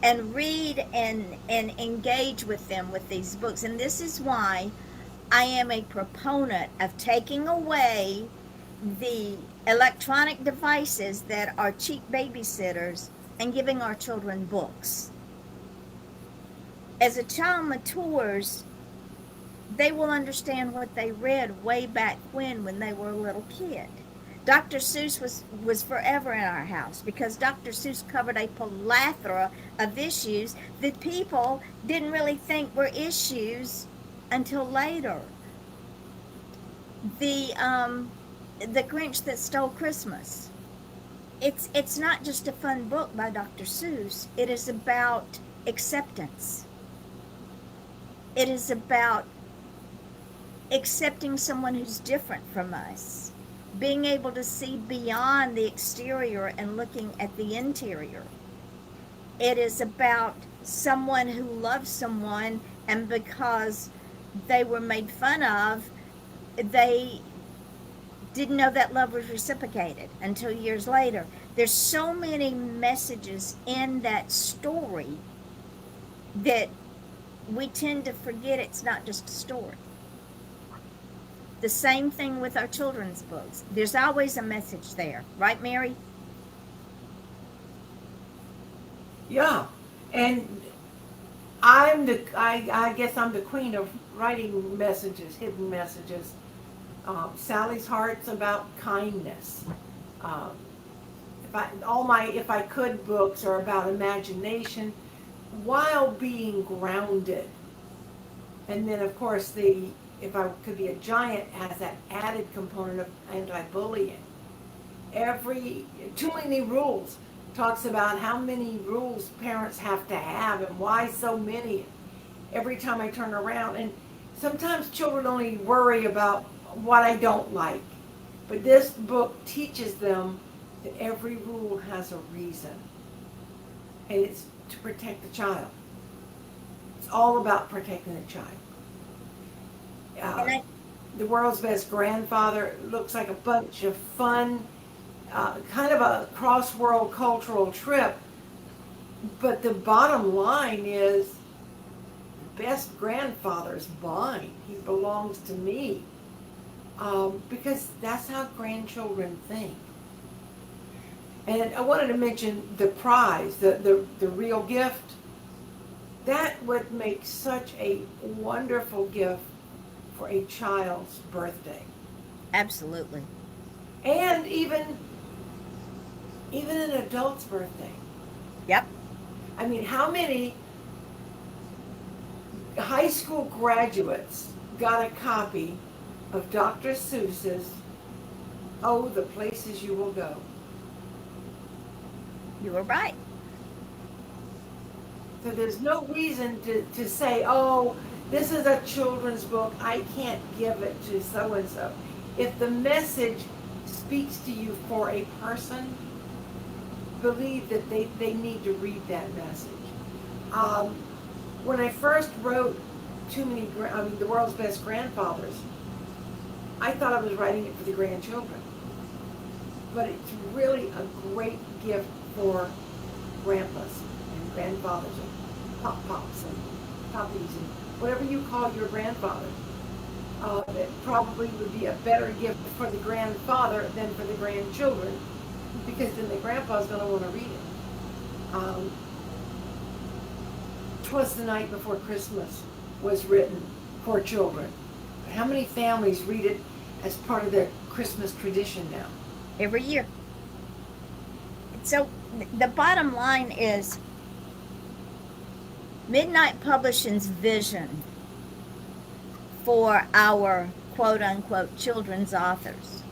and read and engage with them with these books, and this is why I am a proponent of taking away the electronic devices that are cheap babysitters and giving our children books. As a child matures, they will understand what they read way back when they were a little kid. Dr. Seuss was forever in our house because Dr. Seuss covered a plethora of issues that people didn't really think were issues until later. The Grinch That Stole Christmas. It's not just a fun book by Dr. Seuss. It is about acceptance. It is about accepting someone who's different from us, being able to see beyond the exterior and looking at the interior. It is about someone who loves someone, and because they were made fun of, they didn't know that love was reciprocated until years later. There's so many messages in that story that we tend to forget it's not just a story. The same thing with our children's books. There's always a message there. Right, Mary? Yeah. And I guess I'm the queen of writing messages, hidden messages. Sally's Heart's about kindness. If I Could books are about imagination while being grounded. And then, of course, If I Could Be a Giant has that added component of anti-bullying. Too Many Rules talks about how many rules parents have to have and why so many. Every time I turn around, and sometimes children only worry about what I don't like. But this book teaches them that every rule has a reason. And it's to protect the child. It's all about protecting the child. The World's Best Grandfather looks like a bunch of fun, kind of a cross-world cultural trip. But the bottom line is, the best grandfather's mine. He belongs to me. Because that's how grandchildren think. And I wanted to mention the prize, the real gift. That would make such a wonderful gift for a child's birthday. Absolutely. And even an adult's birthday. Yep. I mean, how many high school graduates got a copy of Dr. Seuss's Oh, the Places You Will Go? You were right. So there's no reason to say, oh, this is a children's book, I can't give it to so-and-so. If the message speaks to you for a person, believe that they need to read that message. When I first wrote The World's Best Grandfathers, I thought I was writing it for the grandchildren. But it's really a great gift for grandpas and grandfathers and pop-pops and poppies and whatever you call your grandfather. It probably would be a better gift for the grandfather than for the grandchildren, because then the grandpa's going to want to read it. 'Twas the Night Before Christmas was written for children. How many families read it as part of their Christmas tradition now? Every year. So the bottom line is Midnight Publishing's vision for our quote unquote children's authors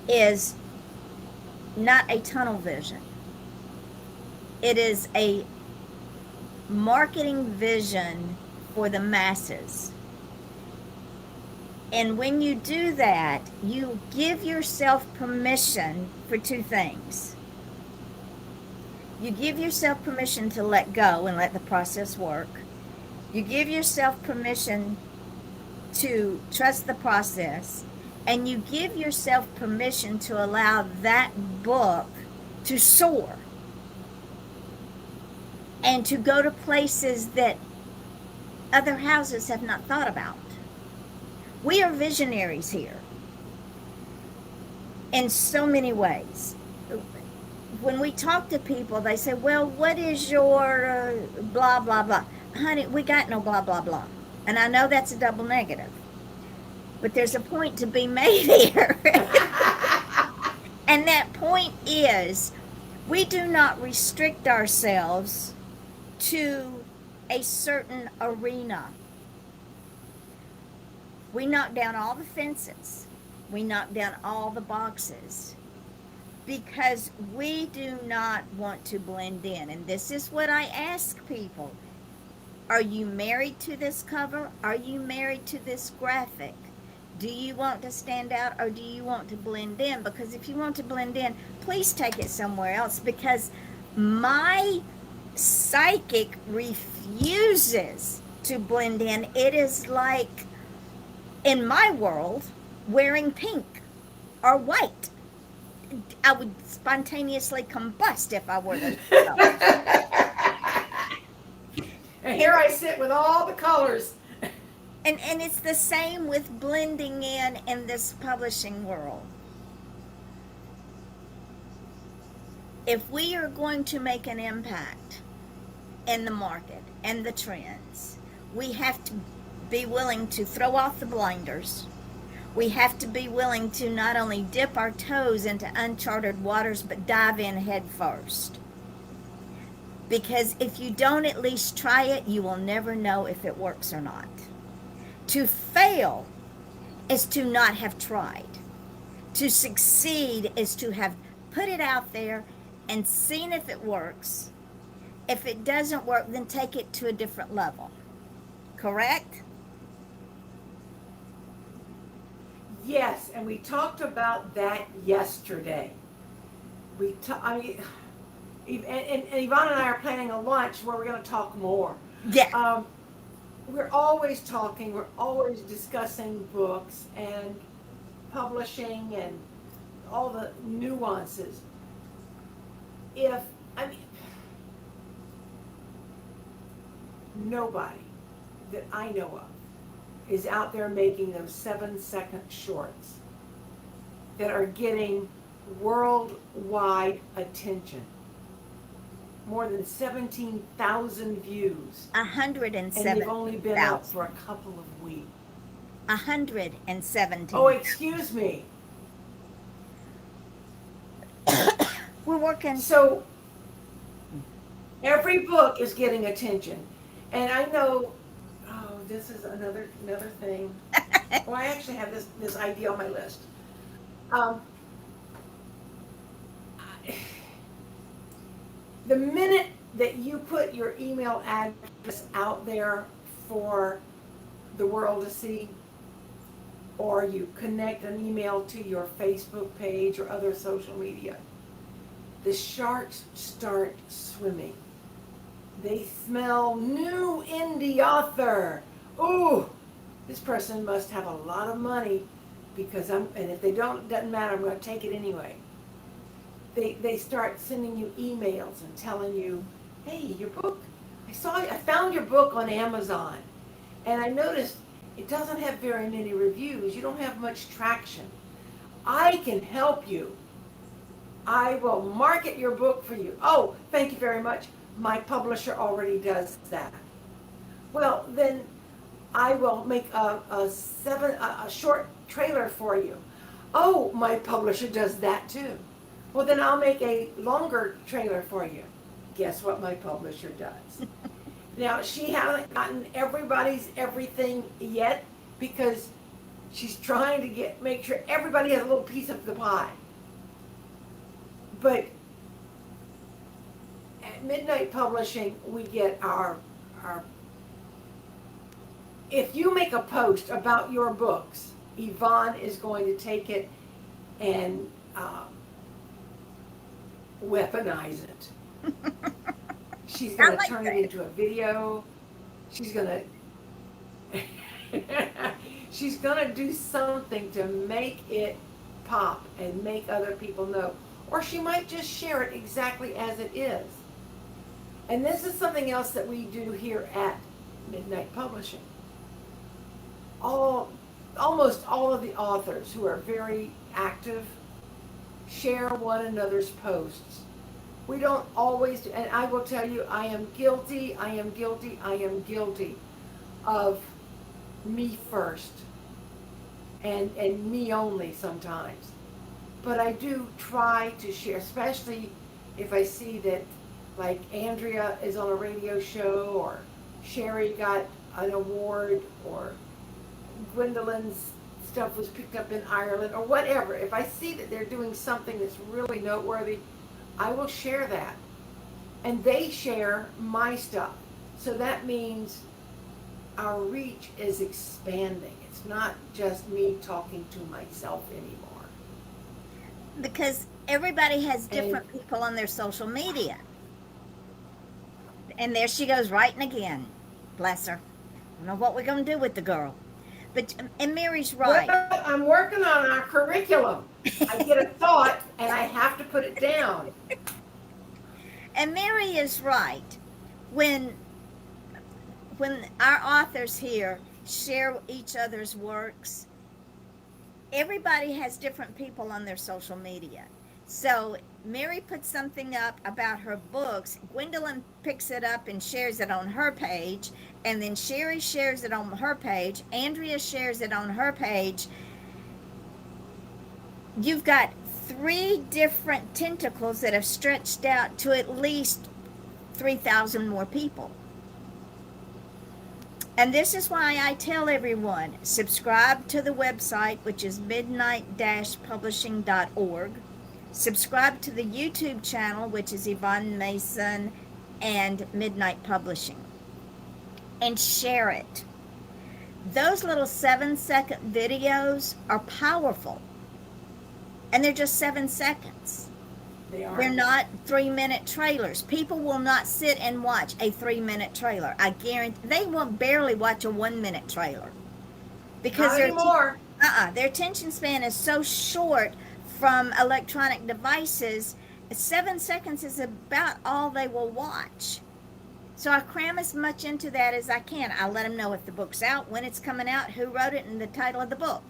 is not a tunnel vision. It is a marketing vision for the masses. And when you do that, you give yourself permission for two things. You give yourself permission to let go and let the process work. You give yourself permission to trust the process. And you give yourself permission to allow that book to soar and to go to places that other houses have not thought about. We are visionaries here in so many ways. When we talk to people, they say, well, what is your blah, blah, blah? Honey, we got no blah, blah, blah. And I know that's a double negative, but there's a point to be made here. And that point is, we do not restrict ourselves to a certain arena. We knock down all the fences. We knock down all the boxes because we do not want to blend in. And this is what I ask people. Are you married to this cover? Are you married to this graphic? Do you want to stand out or do you want to blend in? Because if you want to blend in, please take it somewhere else, because my psychic refuses to blend in. It is like, in my world, wearing pink or white. I would spontaneously combust if I wore those colors. And here I sit with all the colors. And it's the same with blending in this publishing world. If we are going to make an impact in the market and the trends, we have to be willing to throw off the blinders. We have to be willing to not only dip our toes into uncharted waters, but dive in head first. Because if you don't at least try it, you will never know if it works or not. To fail is to not have tried. To succeed is to have put it out there and seen if it works. If it doesn't work, then take it to a different level. Correct? Yes, and we talked about that yesterday. And Yvonne and I are planning a lunch where we're going to talk more. Yeah. We're always talking, we're always discussing books and publishing and all the nuances. Nobody that I know of is out there making those 7-second shorts that are getting worldwide attention. More than 17,000 views. 107,000. And they've only been out for a couple of weeks. 117. Oh, excuse me. We're working. So every book is getting attention. And I know, oh, this is another thing. Oh, I actually have this idea on my list. Um, the minute that you put your email address out there for the world to see, or you connect an email to your Facebook page or other social media, the sharks start swimming. They smell new indie author. Ooh, this person must have a lot of money because and if they don't, it doesn't matter, I'm going to take it anyway. They start sending you emails and telling you, hey, your book, I found your book on Amazon, and I noticed it doesn't have very many reviews. You don't have much traction. I can help you. I will market your book for you. Oh, thank you very much. My publisher already does that. Well, then I will make a short trailer for you. Oh, my publisher does that too. Well, then I'll make a longer trailer for you. Guess what my publisher does? Now, she hasn't gotten everybody's everything yet because she's trying to make sure everybody has a little piece of the pie. But at Midnight Publishing, we get our if you make a post about your books, Yvonne is going to take it and weaponize it. She's going to turn it into a video. She's going to do something to make it pop and make other people know. Or she might just share it exactly as it is. And this is something else that we do here at Midnight Publishing. Almost all of the authors who are very active share one another's posts. We don't always do, and I will tell you, I am guilty of me first and me only sometimes. But I do try to share, especially if I see that, like, Andrea is on a radio show, or Sherry got an award, or Gwendolyn's stuff was picked up in Ireland, or whatever. If I see that they're doing something that's really noteworthy, I will share that. And they share my stuff. So that means our reach is expanding. It's not just me talking to myself anymore. Because everybody has different people on their social media. And there she goes writing again. Bless her. I don't know what we're going to do with the girl. But, and Mary's right. Well, I'm working on our curriculum. I get a thought and I have to put it down. And Mary is right. When our authors here share each other's works, everybody has different people on their social media. So Mary puts something up about her books. Gwendolyn picks it up and shares it on her page. And then Sherry shares it on her page. Andrea shares it on her page. You've got 3 different tentacles that have stretched out to at least 3,000 more people. And this is why I tell everyone, subscribe to the website, which is midnight-publishing.org. Subscribe to the YouTube channel, which is Yvonne Mason and Midnight Publishing. And share it. Those little 7-second videos are powerful. And they're just 7 seconds. They're not 3-minute trailers. People will not sit and watch a 3-minute trailer. I guarantee they will barely watch a 1-minute trailer. Because their attention span is so short from electronic devices. 7 seconds is about all they will watch. So I cram as much into that as I can. I let them know if the book's out, when it's coming out, who wrote it, and the title of the book.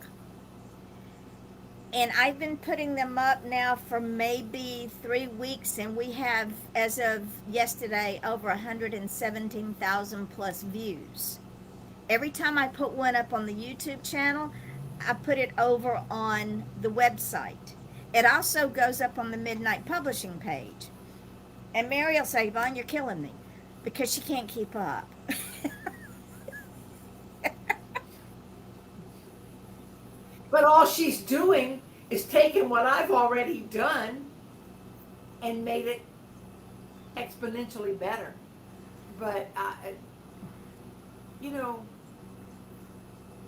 And I've been putting them up now for maybe 3 weeks, and we have, as of yesterday, over 117,000 plus views. Every time I put one up on the YouTube channel, I put it over on the website. It also goes up on the Midnight Publishing page. And Mary will say, Yvonne, you're killing me, because she can't keep up. But all she's doing is taking what I've already done and made it exponentially better. But, you know,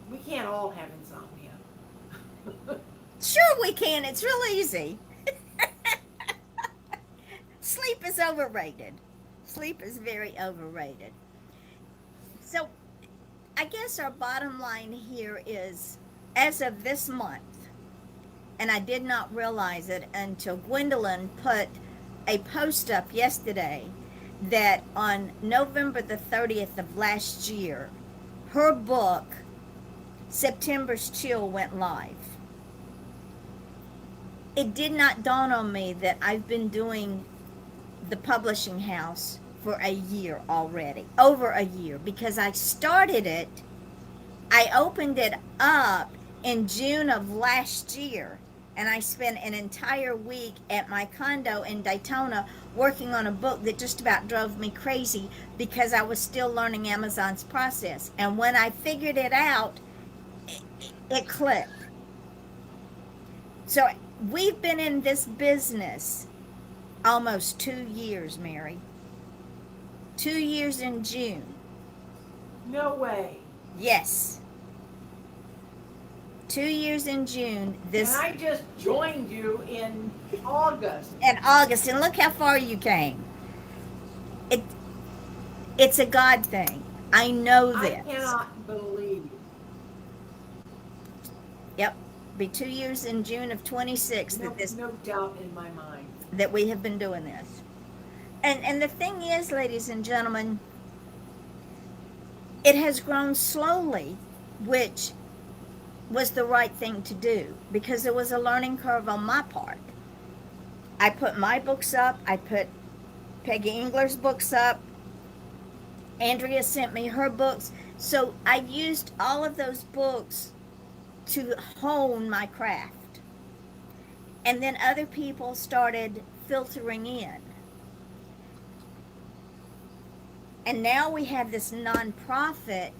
we can't all have insomnia. Sure we can. It's real easy. Sleep is overrated. Sleep is very overrated. So I guess our bottom line here is, as of this month, and I did not realize it until Gwendolyn put a post up yesterday, that on November the 30th of last year, her book, September's Chill, went live. It did not dawn on me that I've been doing the publishing house for a year already, over a year, because I started it, I opened it up in June of last year, and I spent an entire week at my condo in Daytona working on a book that just about drove me crazy because I was still learning Amazon's process. And when I figured it out, it clicked. So we've been in this business almost 2 years, Mary. 2 years in June. No way. Yes. 2 years in June. This And I just joined you in August. in August, and look how far you came. It's a God thing. I know this. I cannot believe. Yep. Be 2 years in June of 26 No, that this no doubt in my mind. that we have been doing this. And the thing is, ladies and gentlemen, it has grown slowly, which was the right thing to do, because there was a learning curve on my part. I put my books up, I put Peggy Engler's books up, Andrea sent me her books. So I used all of those books to hone my craft. And then other people started filtering in. And now we have this nonprofit.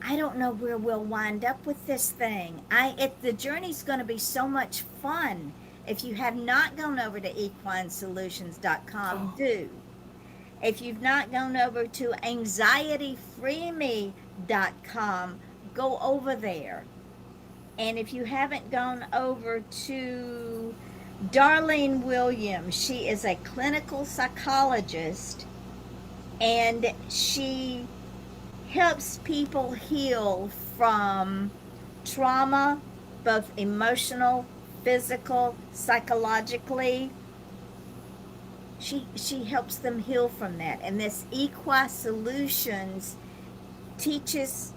I don't know where we'll wind up with this thing. The journey's going to be so much fun. If you have not gone over to equinesolutions.com, do. If you've not gone over to anxietyfreeme.com, go over there. And if you haven't gone over to Darlene Williams, she is a clinical psychologist, and she helps people heal from trauma, both emotional, physical, psychologically. She helps them heal from that. And this Equi Solutions teaches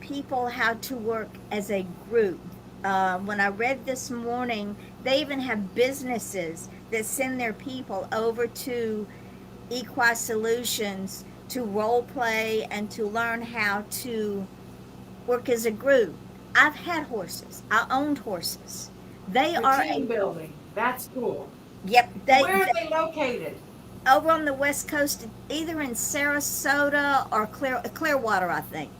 people how to work as a group. When I read this morning, they even have businesses that send their people over to Equi Solutions to role play and to learn how to work as a group. I've had horses. I owned horses. They The are team building. That's cool. Yep. Where are they located? Over on the West Coast, either in Sarasota or Clearwater, I think.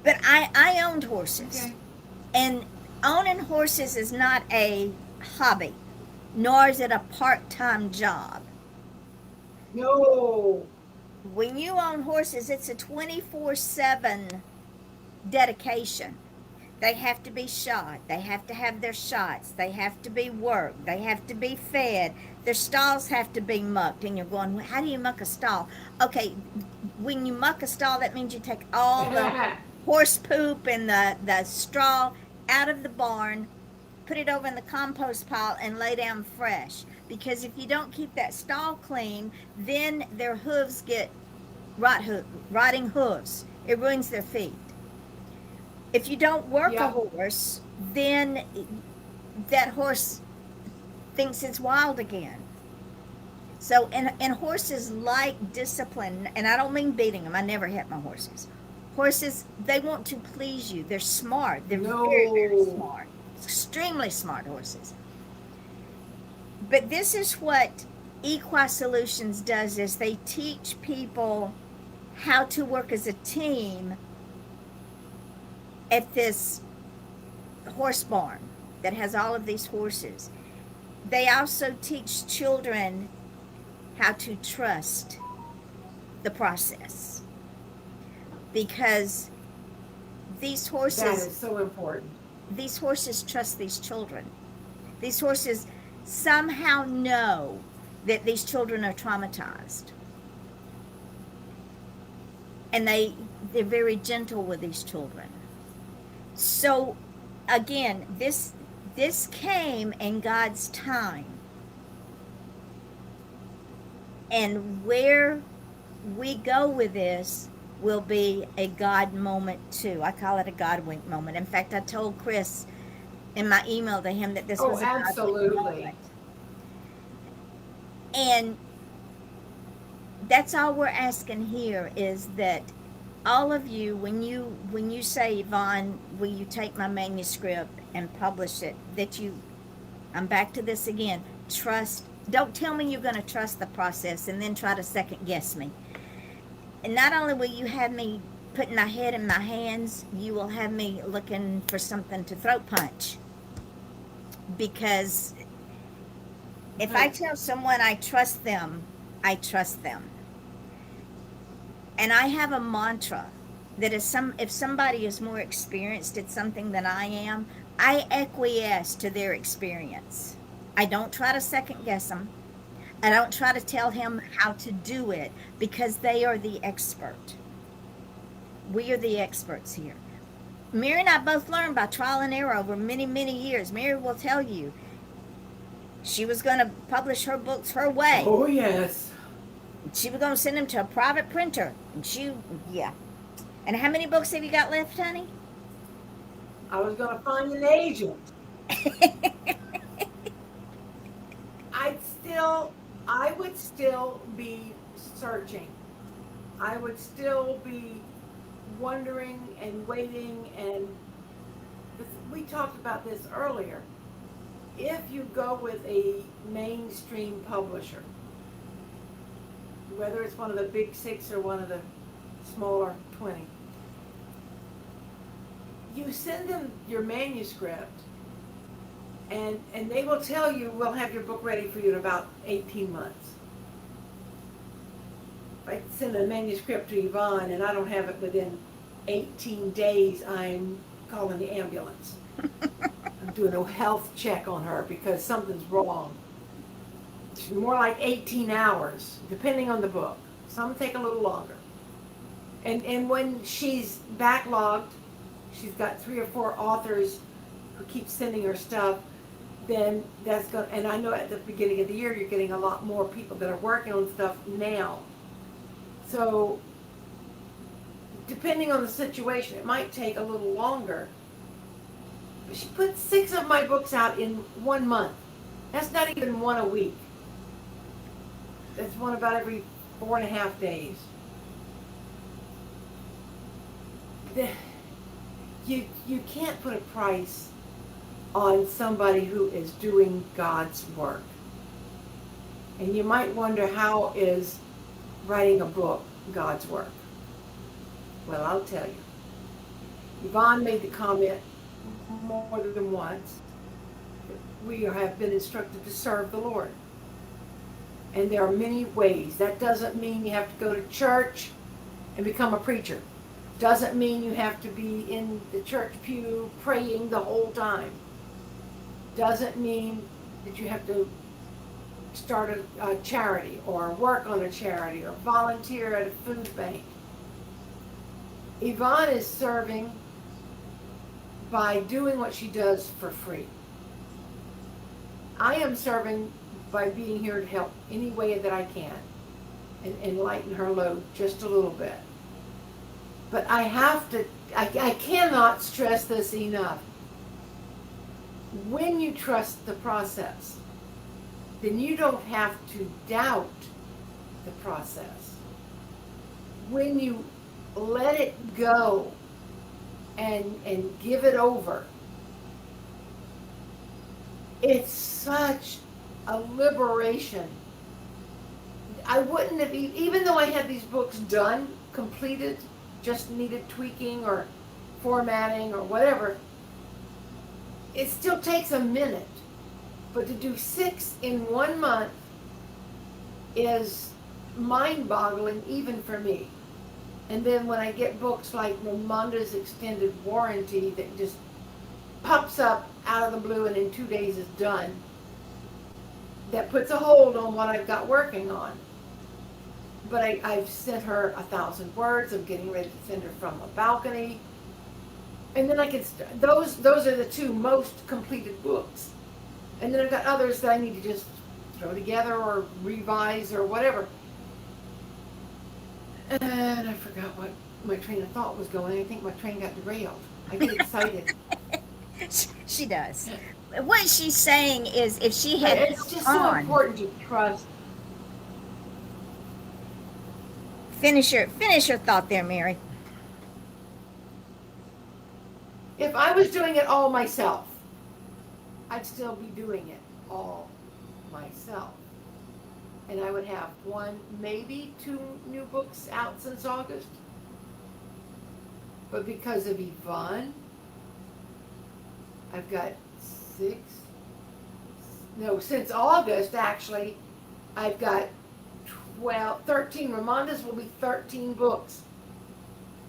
But I owned horses. Okay. And owning horses is not a hobby, nor is it a part-time job. No. When you own horses, it's a 24/7 dedication. They have to be shod. They have to have their shots. They have to be worked. They have to be fed. Their stalls have to be mucked. And you're going, how do you muck a stall? Okay, when you muck a stall, that means you take all the horse poop and the straw out of the barn, put it over in the compost pile, and lay down fresh. Because if you don't keep that stall clean, then their hooves get rotting hooves. It ruins their feet. If you don't work a horse, then that horse thinks it's wild again. So, and horses like discipline, and I don't mean beating them. I never hit my horses. Horses, they want to please you. They're smart. They're very, very No. smart. Extremely smart horses. But this is what Equi Solutions does is they teach people how to work as a team at this horse barn that has all of these horses. They also teach children how to trust the process because these That horses is so important. these horses trust these children. These horses somehow know that these children are traumatized. And they're very gentle with these children. So again, this came in God's time. And where we go with this will be a God moment too. I call it a God wink moment. In fact, I told Chris in my email to him that this Oh, was a God wink absolutely. moment. And that's all we're asking here is that all of you, when you say, Yvonne, will you take my manuscript and publish it, that you, I'm back to this again, trust, don't tell me you're going to trust the process and then try to second guess me. And not only will you have me putting my head in my hands, you will have me looking for something to throat punch. Because if I tell someone I trust them, I trust them. And I have a mantra that if somebody is more experienced at something than I am, I acquiesce to their experience. I don't try to second guess them. I don't try to tell him how to do it because they are the expert. We are the experts here. Mary and I both learned by trial and error over many, many years. Mary will tell you she was going to publish her books her way. Oh, yes. She was going to send them to a private printer. And yeah. And how many books have you got left, honey? I was going to find an agent. I would still be searching. I would still be wondering and waiting. And we talked about this earlier. If you go with a mainstream publisher, whether it's one of the big 6 or one of the smaller 20, you send them your manuscript and they will tell you, we'll have your book ready for you in about 18 months. If I send a manuscript to Yvonne and I don't have it within 18 days, I'm calling the ambulance. I'm doing a health check on her because something's wrong. It's more like 18 hours, depending on the book. Some take a little longer. And when she's backlogged, she's got 3 or 4 authors who keep sending her stuff, then that's going to, and I know at the beginning of the year you're getting a lot more people that are working on stuff now. So depending on the situation, it might take a little longer. But she put 6 of my books out in 1 month. That's not even one a week. That's one about every 4.5 days. You can't put a price on somebody who is doing God's work. And you might wonder, how is writing a book God's work? Well, I'll tell you. Yvonne made the comment more than once that we have been instructed to serve the Lord. And there are many ways. That doesn't mean you have to go to church and become a preacher. Doesn't mean you have to be in the church pew praying the whole time. Doesn't mean that you have to start a charity or work on a charity or volunteer at a food bank. Yvonne is serving by doing what she does for free. I am serving by being here to help any way that I can and lighten her load just a little bit. But I cannot stress this enough. When you trust the process, then you don't have to doubt the process. When you let it go and give it over, it's such a liberation. I wouldn't have, even though I had these books done, completed, just needed tweaking or formatting or whatever, it still takes a minute. But to do 6 in 1 month is mind-boggling even for me. And then when I get books like Ramonda's Extended Warranty that just pops up out of the blue and in 2 days is done, that puts a hold on what I've got working on. But I've sent her 1,000 words. I'm getting ready to send her From a Balcony. And then I can, those are the 2 most completed books. And then I've got others that I need to just throw together or revise or whatever. And I forgot what my train of thought was going. I think my train got derailed. I get excited. She does. What she's saying is, if she had It's just so important to trust. Finish your thought there, Mary. If I was doing it all myself, I'd still be doing it all myself. And I would have 1, maybe 2 new books out since August. But because of Yvonne, I've got 6, no, since August actually, I've got 13. Ramonda's will be 13 books.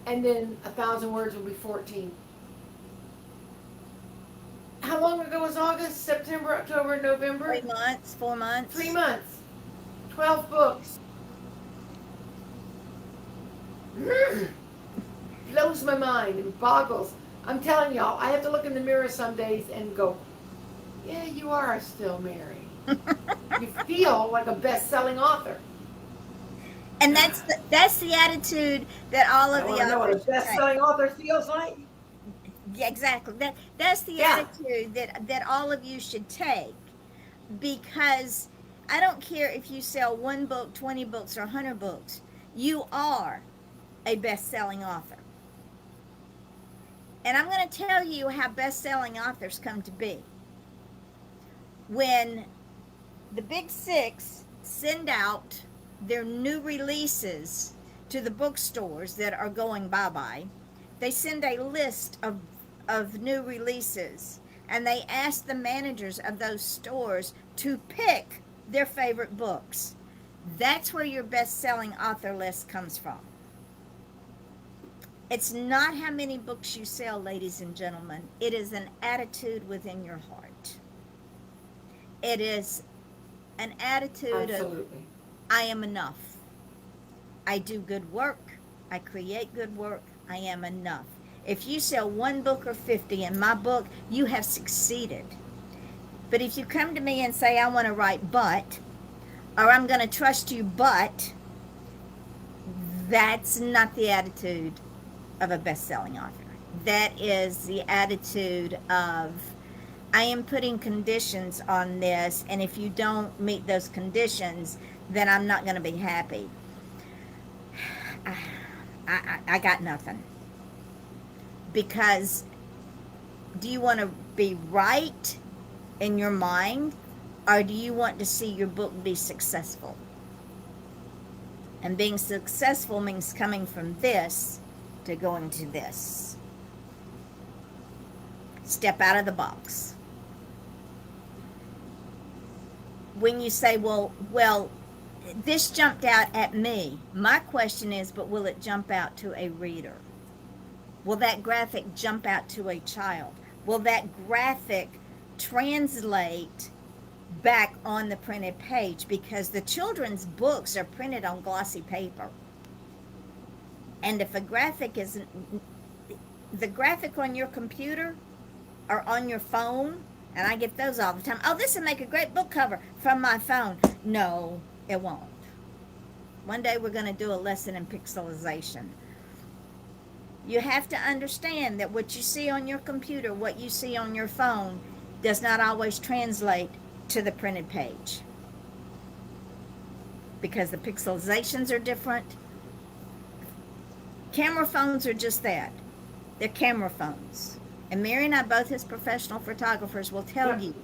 And then 1,000 words will be 14. How long ago was August? September, October, November? 3 months, 4 months. 3 months. 12 books. Blows my mind and boggles. I'm telling y'all, I have to look in the mirror some days and go, yeah, you are still Mary. You feel like a best-selling author. And that's the attitude that all of the I know what a authors best-selling author feels like. Yeah, exactly. That's the attitude that all of you should take, because I don't care if you sell 1 book, 20 books, or 100 books. You are a best-selling author. And I'm going to tell you how best-selling authors come to be. When the Big 6 send out their new releases to the bookstores that are going bye-bye, they send a list of new releases, and they ask the managers of those stores to pick their favorite books. That's where your best-selling author list comes from. It's not how many books you sell, ladies and gentlemen. It is an attitude within your heart. It is an attitude Absolutely. of, I am enough. I do good work. I create good work. I am enough. If you sell 1 book or 50 in my book, you have succeeded. But if you come to me and say, I want to write but, or I'm going to trust you but, that's not the attitude of a best-selling author. That is the attitude of, I am putting conditions on this, and if you don't meet those conditions, then I'm not going to be happy. I got nothing. Because do you want to be right in your mind, or do you want to see your book be successful? And being successful means coming from this to going to this. Step out of the box. When you say, well, this jumped out at me, my question is, but will it jump out to a reader? Will that graphic jump out to a child? Will that graphic translate back on the printed page? Because the children's books are printed on glossy paper. And if a graphic isn't, the graphic on your computer or on your phone, and I get those all the time. Oh, this will make a great book cover from my phone. No, it won't. One day we're going to do a lesson in pixelization. You have to understand that what you see on your computer, what you see on your phone, does not always translate to the printed page. because the pixelizations are different. Camera phones are just that. They're camera phones. And Mary and I, both as professional photographers, will tell Yep. you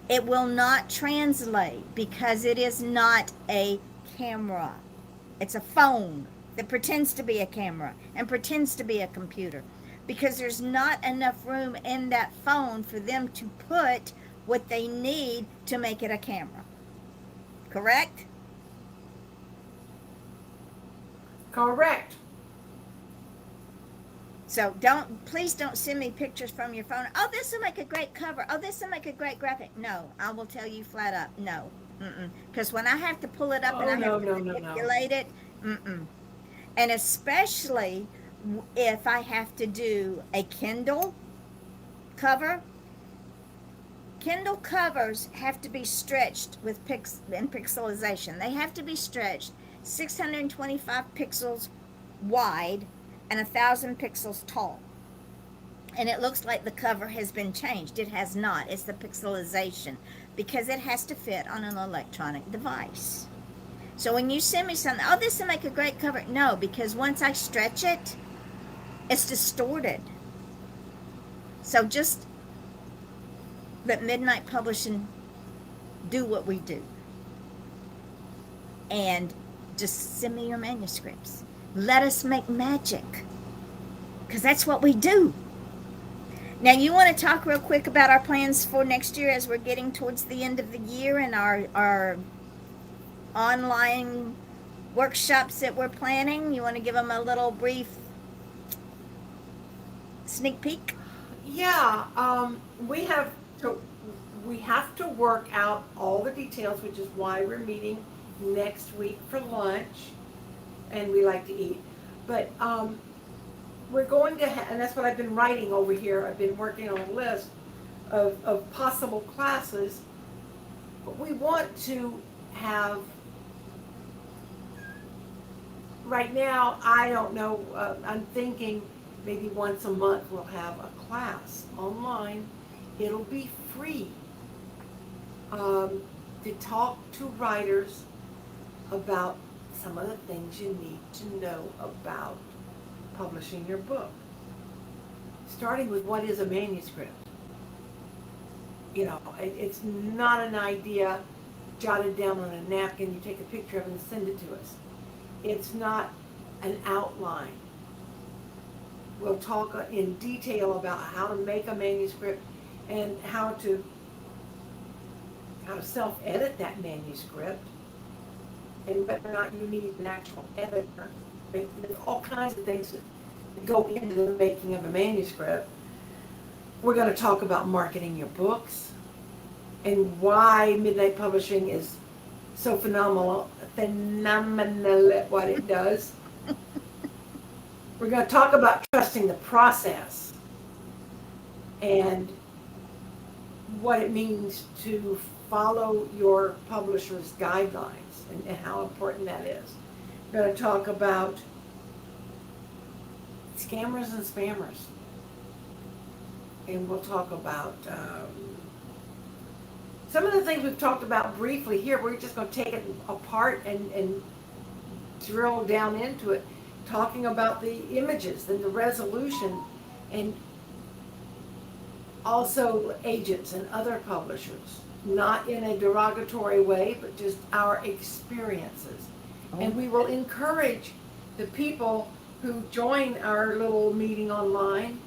it will not translate because it is not a camera. It's a phone that pretends to be a camera and pretends to be a computer because there's not enough room in that phone for them to put what they need to make it a camera. Correct? Correct. So please don't send me pictures from your phone. Oh, this will make a great cover. Oh, this will make a great graphic. No, I will tell you flat up, no. Because when I have to pull it up and Oh, I no, have to no, no, no. manipulate it, and especially if I have to do a Kindle cover, Kindle covers have to be stretched with pixelization. They have to be stretched 625 pixels wide and 1,000 pixels tall. And it looks like the cover has been changed. It has not. It's the pixelization because it has to fit on an electronic device. So when you send me something, oh, this will make a great cover. No, because once I stretch it, it's distorted. So just let Midnight Publishing do what we do. And just send me your manuscripts. Let us make magic. Because that's what we do. Now, you want to talk real quick about our plans for next year as we're getting towards the end of the year and our online workshops that we're planning? You want to give them a little brief sneak peek? Yeah, we have to work out all the details, which is why we're meeting next week for lunch, and we like to eat. But we're going to, and that's what I've been writing over here. I've been working on a list of possible classes. But we want to have, right now, I don't know, I'm thinking maybe once a month we'll have a class online. It'll be free to talk to writers about some of the things you need to know about publishing your book. Starting with what is a manuscript. You know, it's not an idea jotted down on a napkin, you take a picture of it and send it to us. It's not an outline. We'll talk in detail about how to make a manuscript and how to self-edit that manuscript, and whether or not you need an actual editor. There's all kinds of things that go into the making of a manuscript. We're going to talk about marketing your books and why Midnight Publishing is so phenomenal at what it does. We're going to talk about trusting the process and what it means to follow your publisher's guidelines and how important that is. We're going to talk about scammers and spammers. And we'll talk about some of the things we've talked about briefly here. We're just going to take it apart and drill down into it, talking about the images and the resolution, and also agents and other publishers, not in a derogatory way, but just our experiences. And we will encourage the people who join our little meeting online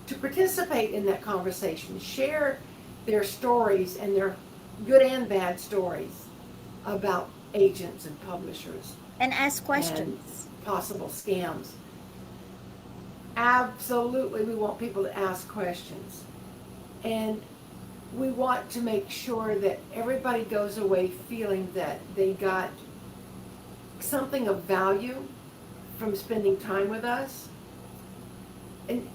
to participate in that conversation, share their stories and their good and bad stories about agents and publishers. And ask questions. And possible scams. Absolutely, we want people to ask questions. And we want to make sure that everybody goes away feeling that they got something of value from spending time with us. And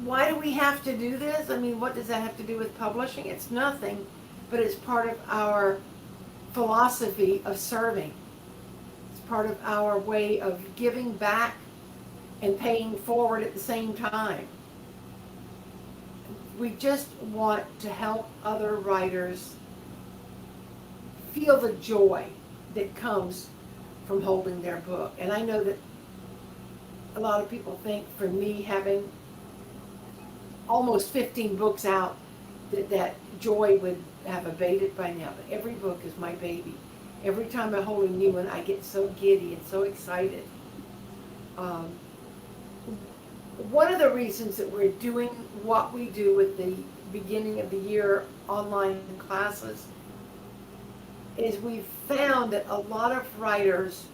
why do we have to do this? I mean, what does that have to do with publishing? It's nothing, but it's part of our philosophy of serving. It's part of our way of giving back and paying forward at the same time. We just want to help other writers feel the joy that comes from holding their book. And I know that a lot of people think for me having almost 15 books out that joy would have abated by now. But every book is my baby. Every time I hold a new one, I get so giddy and so excited. One of the reasons that we're doing what we do with the beginning of the year online classes is we've found that a lot of writers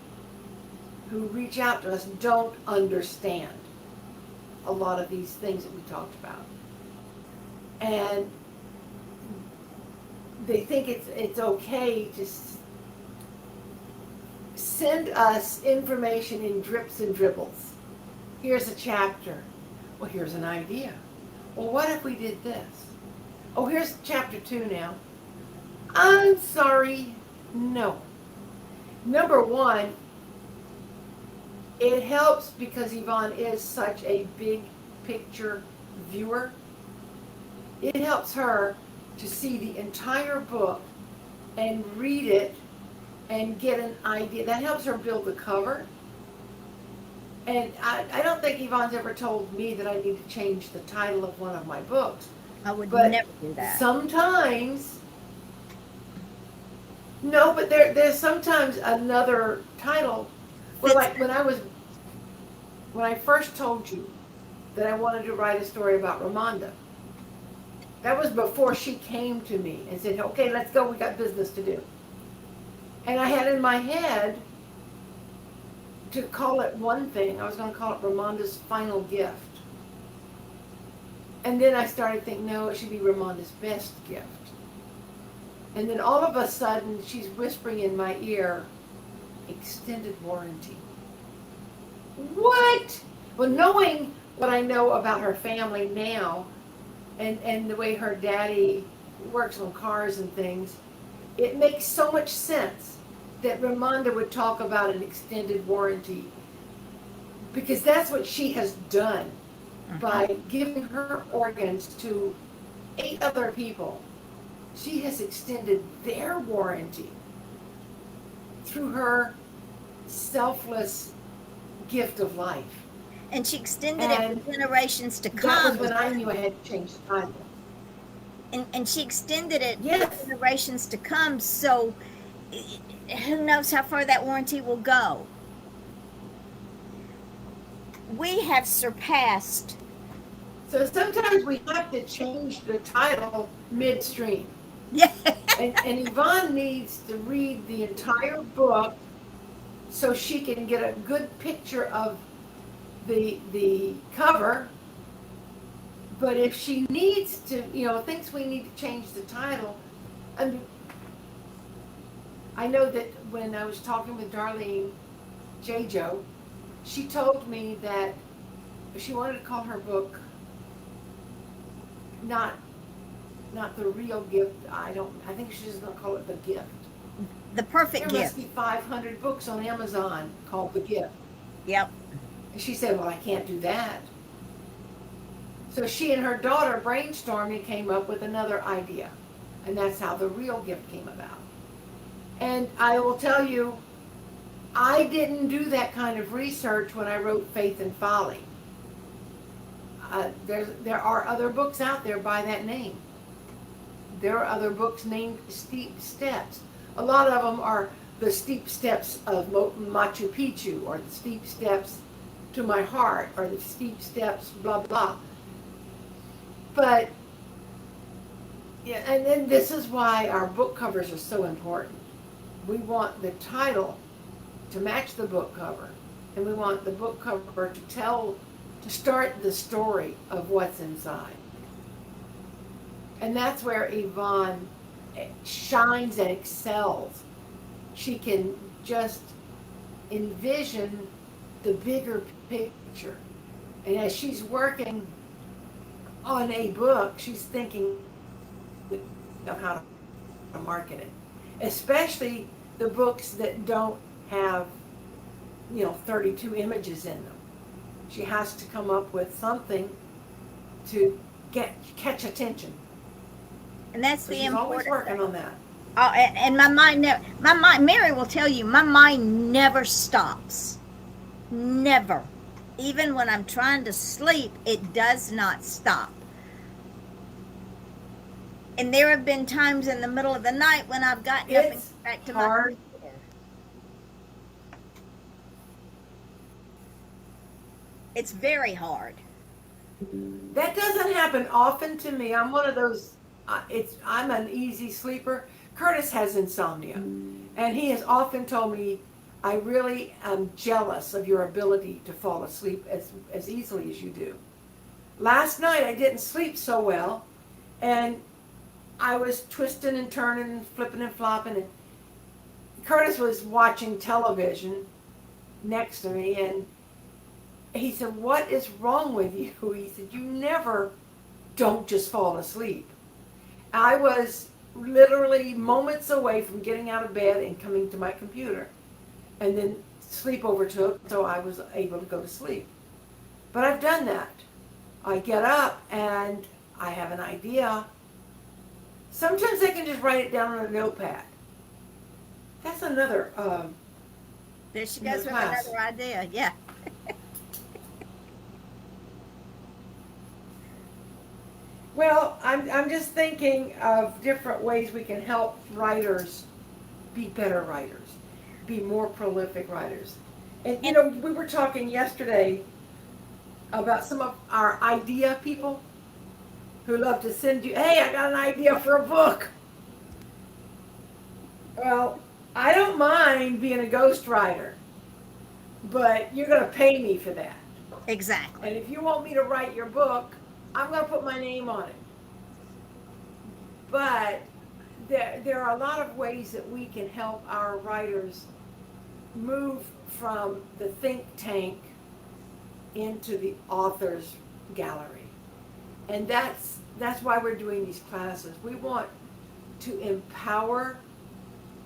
who reach out to us don't understand a lot of these things that we talked about. And they think it's okay to send us information in drips and dribbles. Here's a chapter. Well, here's an idea. Well, what if we did this? Oh, here's chapter 2 now. I'm sorry, no. Number one, it helps because Yvonne is such a big picture viewer. It helps her to see the entire book and read it and get an idea. That helps her build the cover. And I don't think Yvonne's ever told me that I need to change the title of one of my books. I would But never do that. sometimes, no, but there's sometimes another title. Well, like when I first told you that I wanted to write a story about Ramonda, that was before she came to me and said, okay, let's go, we got business to do. And I had in my head to call it one thing. I was going to call it Ramonda's Final Gift. And then I started thinking, no, it should be Ramonda's Best Gift. And then all of a sudden, she's whispering in my ear, extended warranty. What? Well, knowing what I know about her family now, and the way her daddy works on cars and things, it makes so much sense that Ramonda would talk about an extended warranty, because that's what she has done by giving her organs to 8 other people. She has extended their warranty through her selfless gift of life. And she extended it for generations to That come. was when I knew I had to change the title. And she extended it Yes. for generations to come, so who knows how far that warranty will go. We have surpassed. So sometimes we have to change the title midstream. Yeah. And Yvonne needs to read the entire book so she can get a good picture of the cover. But if she needs to, thinks we need to change the title, and I know that when I was talking with Darlene J-Jo, she told me that she wanted to call her book not the real gift. I think she's just gonna call it The Gift. The perfect There gift. must be 500 books on Amazon called The Gift. Yep. And she said, well, I can't do that. So she and her daughter brainstormed and came up with another idea. And that's how The Real Gift came about. And I will tell you, I didn't do that kind of research when I wrote Faith and Folly. There are other books out there by that name. There are other books named Steep Steps. A lot of them are the steep steps of Machu Picchu, or the steep steps to my heart, or the steep steps blah blah. But yeah, and then this is why our book covers are so important. We want the title to match the book cover, and we want the book cover to start the story of what's inside. And that's where Yvonne shines and excels. She can just envision the bigger picture. And as she's working on a book, she's thinking of how to market it. Especially the books that don't have, 32 images in them. She has to come up with something to catch attention. And that's So the she's always important working thing. on that. Oh, and my mind never, my mind, Mary will tell you, my mind never stops. Never. Even when I'm trying to sleep, it does not stop. And there have been times in the middle of the night when I've gotten up and It's gone back to my hard. computer. It's very hard. That doesn't happen often to me. I'm one of those. I'm an easy sleeper. Curtis has insomnia, and he has often told me, "I really am jealous of your ability to fall asleep as easily as you do." Last night I didn't sleep so well, and I was twisting and turning and flipping and flopping, and Curtis was watching television next to me, and he said, "What is wrong with you?" He said, "You never don't just fall asleep." I was literally moments away from getting out of bed and coming to my computer. And then sleep overtook, so I was able to go to sleep. But I've done that. I get up and I have an idea. Sometimes I can just write it down on a notepad. That's another There she another goes with class. another idea. Yeah. Well, I'm just thinking of different ways we can help writers be better writers, be more prolific writers. And you know, we were talking yesterday about some of our idea people who love to send you, "Hey, I got an idea for a book." Well, I don't mind being a ghostwriter, but you're going to pay me for that. Exactly. And if you want me to write your book, I'm going to put my name on it. But there are a lot of ways that we can help our writers move from the think tank into the author's gallery. And that's why we're doing these classes. We want to empower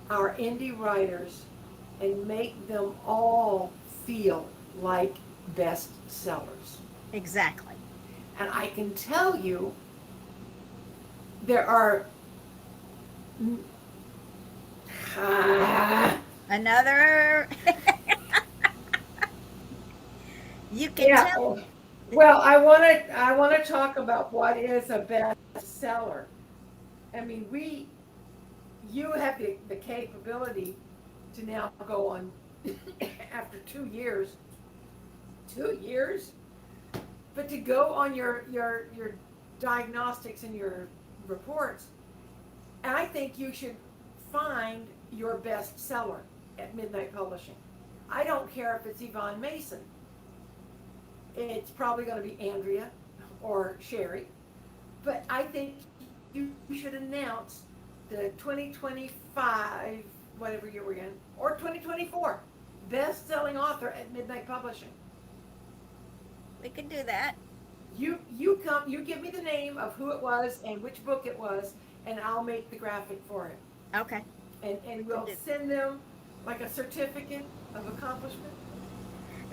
our indie writers and make them all feel like bestsellers. Exactly. And I can tell you, there are Another. You can yeah. tell. Well, I want to talk about what is a bestseller. I mean, you have the capability to now go on after 2 years, but to go on your diagnostics and your reports, and I think you should find your bestseller at Midnight Publishing. I don't care if it's Yvonne Mason. It's probably going to be Andrea or Sherry, but I think you should announce the 2025, whatever year we're in, or 2024, best-selling author at Midnight Publishing. We could do that. You give me the name of who it was and which book it was, and I'll make the graphic for it. Okay. And we'll send them like a certificate of accomplishment.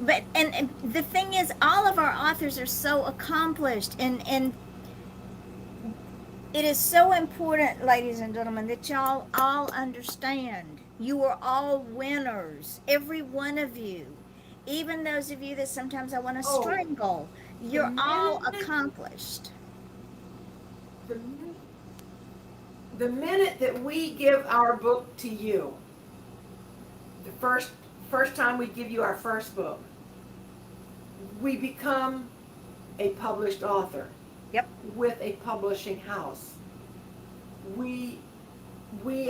But and the thing is, all of our authors are so accomplished, and it is so important, ladies and gentlemen, that y'all all understand. You are all winners, every one of you. Even those of you that sometimes I want to Oh, strangle, you're the all minute accomplished. the, the minute that we give our book to you, the first time we give you our first book, we become a published author. Yep. With a publishing house. We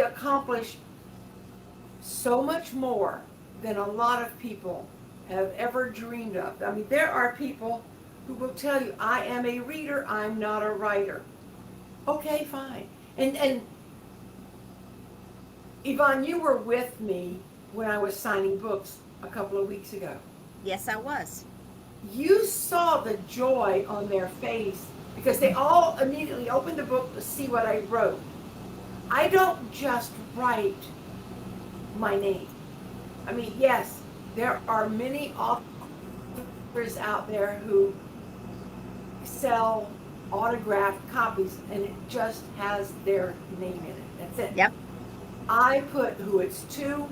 accomplish so much more than a lot of people have ever dreamed of. I mean, there are people who will tell you, "I am a reader, I'm not a writer." Okay, fine. And Yvonne, you were with me when I was signing books a couple of weeks ago. Yes, I was. You saw the joy on their face because they all immediately opened the book to see what I wrote. I don't just write my name. I mean, yes, there are many authors out there who sell autographed copies and it just has their name in it. That's it. Yep. I put who it's to.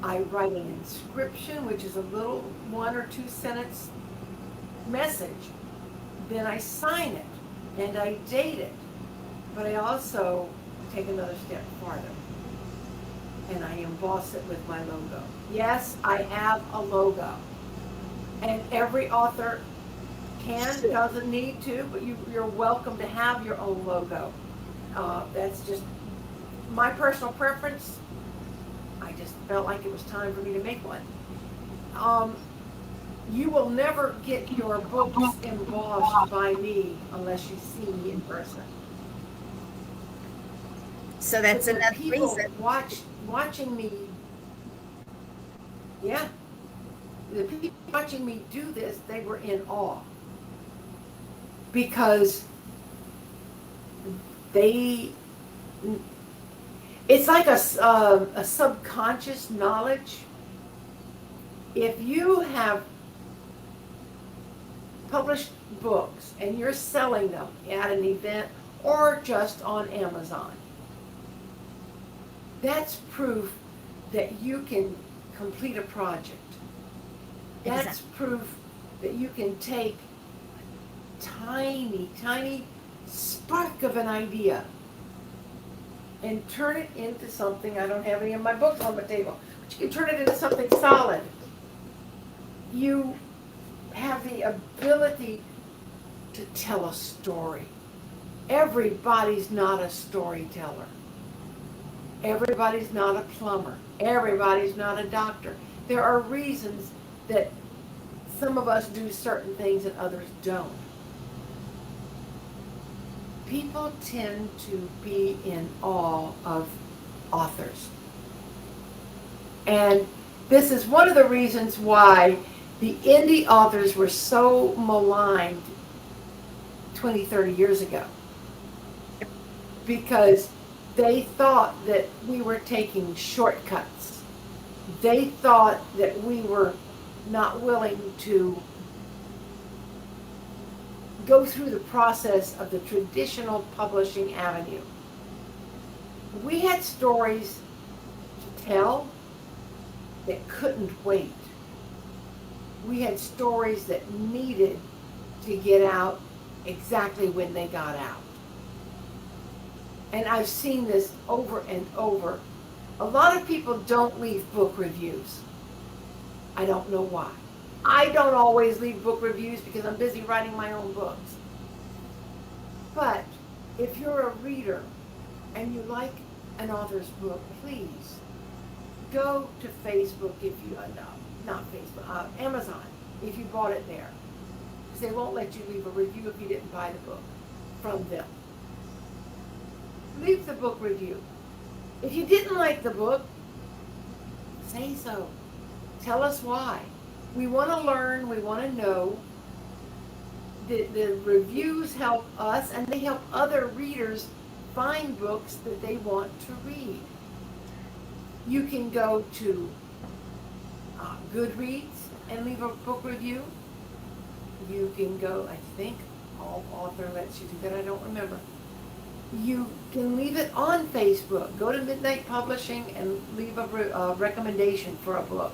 I write an inscription, which is a little 1 or 2 sentence message. Then I sign it and I date it. But I also take another step farther and I emboss it with my logo. Yes, I have a logo. And every author can, doesn't need to, but you're welcome to have your own logo. That's just my personal preference. I just felt like it was time for me to make one. You will never get your books embossed by me unless you see me in person. So that's But the another people reason. watching me, yeah, the people watching me do this, they were in awe. Because it's like a subconscious knowledge. If you have published books and you're selling them at an event or just on Amazon, that's proof that you can complete a project. That's Exactly. proof that you can take a tiny, tiny spark of an idea and turn it into something. I don't have any of my books on the table, but you can turn it into something solid. You have the ability to tell a story. Everybody's not a storyteller. Everybody's not a plumber. Everybody's not a doctor. There are reasons that some of us do certain things and others don't. People tend to be in awe of authors. And this is one of the reasons why the indie authors were so maligned 20, 30 years ago. Because they thought that we were taking shortcuts. They thought that we were not willing to go through the process of the traditional publishing avenue. We had stories to tell that couldn't wait. We had stories that needed to get out exactly when they got out. And I've seen this over and over. A lot of people don't leave book reviews. I don't know why. I don't always leave book reviews because I'm busy writing my own books. But if you're a reader and you like an author's book, please go to Facebook if you, not Facebook, Amazon, if you bought it there. Because they won't let you leave a review if you didn't buy the book from them. Leave the book review. If you didn't like the book, say so. Tell us why. We want to learn, we want to know. The reviews help us and they help other readers find books that they want to read. You can go to Goodreads and leave a book review. You can go, I think All Author lets you do that, I don't remember. You can leave it on Facebook. Go to Midnight Publishing and leave a recommendation for a book.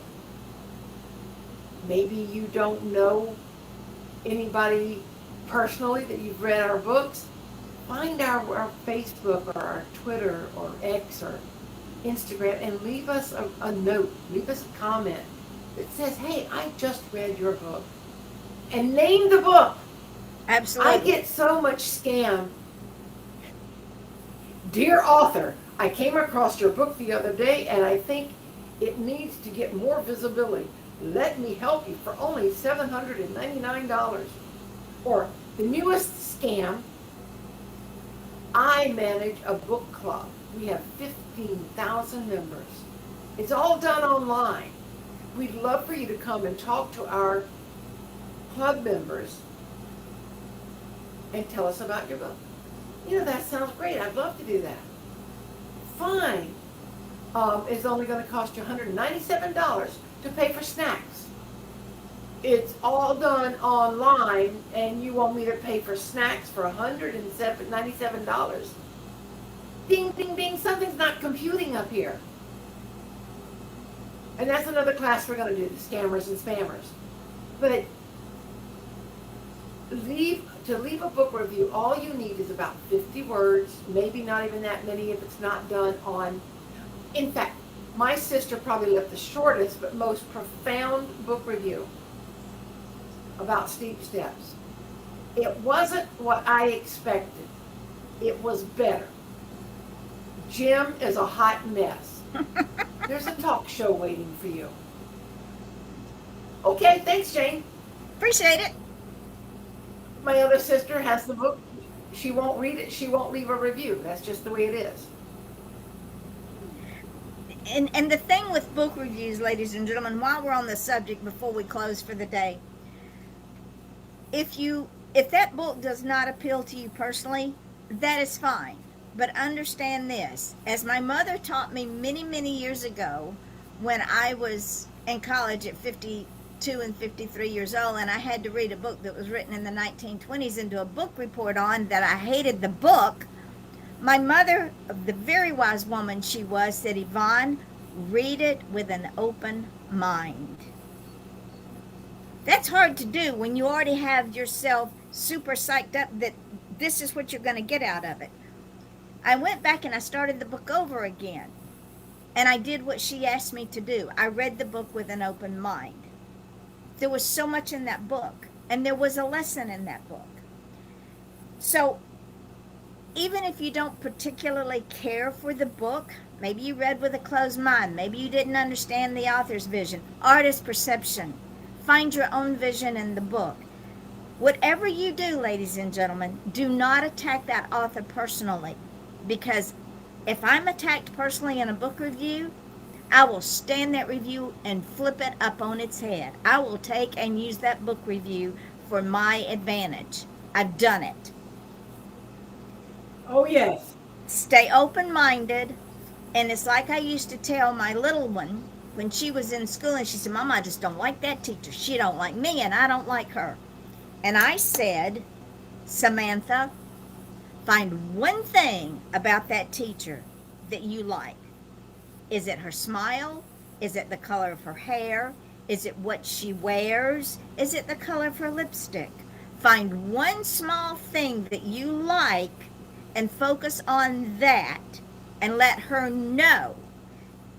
Maybe you don't know anybody personally that you've read our books. Find our Facebook or our Twitter or X or Instagram and leave us a note, leave us a comment that says, hey, I just read your book. And name the book. Absolutely. I get so much scam. Dear author, I came across your book the other day and I think it needs to get more visibility. Let me help you for only $799. Or the newest scam, I manage a book club. We have 15,000 members. It's all done online. We'd love for you to come and talk to our club members and tell us about your book. You know, that sounds great. I'd love to do that. Fine. It's only going to cost you $197 to pay for snacks. It's all done online, and you want me to pay for snacks for $197? Ding, ding, ding, something's not computing up here. And that's another class we're going to do, the scammers and spammers. But to leave a book review, all you need is about 50 words, maybe not even that many if it's not done on. In fact, my sister probably left the shortest but most profound book review about Steep Steps. It wasn't what I expected. It was better. Jim is a hot mess. There's a talk show waiting for you. Okay, thanks, Jane. Appreciate it. My other sister has the book. She won't read it. She won't leave a review. That's just the way it is. And the thing with book reviews, ladies and gentlemen, while we're on the subject before we close for the day, if that book does not appeal to you personally, that is fine. But understand this, as my mother taught me many, many years ago when I was in college at 52 and 53 years old, and I had to read a book that was written in the 1920s and do a book report on that I hated the book. My mother, the very wise woman she was, said, Yvonne, read it with an open mind. That's hard to do when you already have yourself super psyched up that this is what you're going to get out of it. I went back and I started the book over again. And I did what she asked me to do. I read the book with an open mind. There was so much in that book. And there was a lesson in that book. So even if you don't particularly care for the book, maybe you read with a closed mind, maybe you didn't understand the author's vision, artist perception, find your own vision in the book. Whatever you do, ladies and gentlemen, do not attack that author personally. Because if I'm attacked personally in a book review, I will stand that review and flip it up on its head. I will take and use that book review for my advantage. I've done it. Oh, yes. Stay open-minded. And it's like I used to tell my little one when she was in school, and she said, Mama, I just don't like that teacher. She don't like me, and I don't like her. And I said, Samantha, find one thing about that teacher that you like. Is it her smile? Is it the color of her hair? Is it what she wears? Is it the color of her lipstick? Find one small thing that you like and focus on that and let her know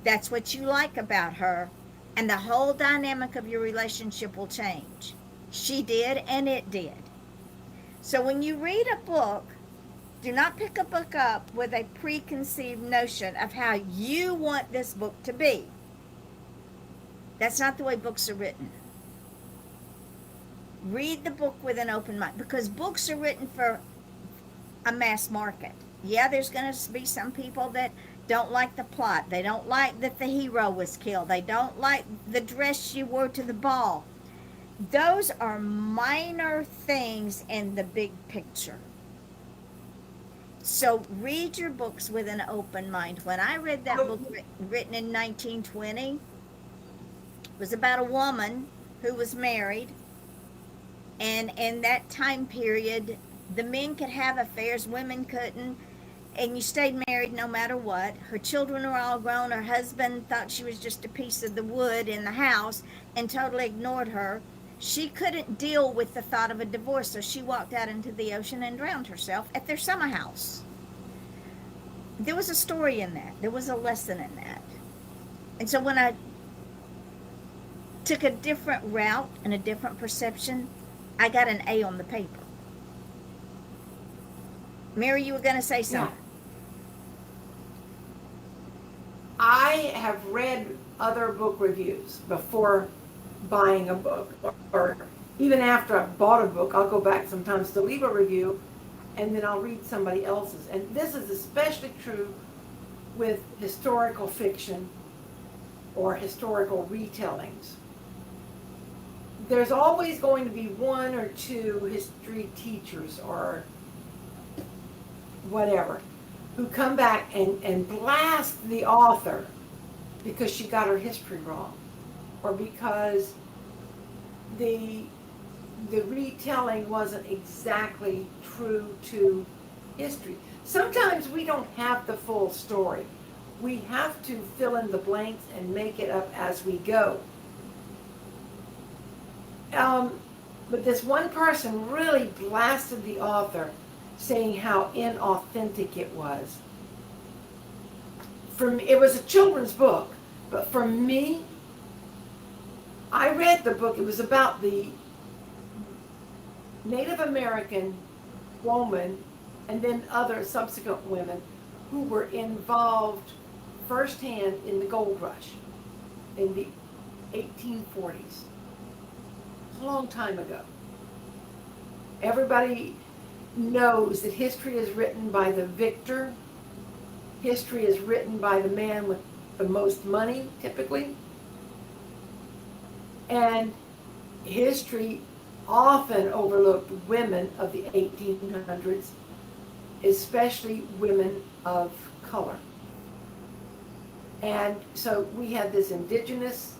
that's what you like about her, and the whole dynamic of your relationship will change. She did, and it did. So when you read a book, do not pick a book up with a preconceived notion of how you want this book to be. That's not the way books are written. Read the book with an open mind, because books are written for a mass market. Yeah, there's going to be some people that don't like the plot. They don't like that the hero was killed. They don't like the dress you wore to the ball. Those are minor things in the big picture. So read your books with an open mind. When I read that book written in 1920, it was about a woman who was married. And in that time period, the men could have affairs, women couldn't. And you stayed married no matter what. Her children were all grown. Her husband thought she was just a piece of the wood in the house and totally ignored her. She couldn't deal with the thought of a divorce, so she walked out into the ocean and drowned herself at their summer house. There was a story in that. There was a lesson in that. And so when I took a different route and a different perception, I got an A on the paper. Mary, you were going to say something. Yeah. I have read other book reviews before buying a book, or even after I've bought a book, I'll go back sometimes to leave a review, and then I'll read somebody else's. And this is especially true with historical fiction or historical retellings. There's always going to be one or two history teachers or whatever who come back and blast the author because she got her history wrong, or because the retelling wasn't exactly true to history. Sometimes we don't have the full story. We have to fill in the blanks and make it up as we go. But this one person really blasted the author, saying how inauthentic it was. It was a children's book, but for me, I read the book. It was about the Native American woman and then other subsequent women who were involved firsthand in the gold rush in the 1840s. A long time ago. Everybody knows that history is written by the victor. History is written by the man with the most money, typically. And history often overlooked women of the 1800s, especially women of color. And so we had this indigenous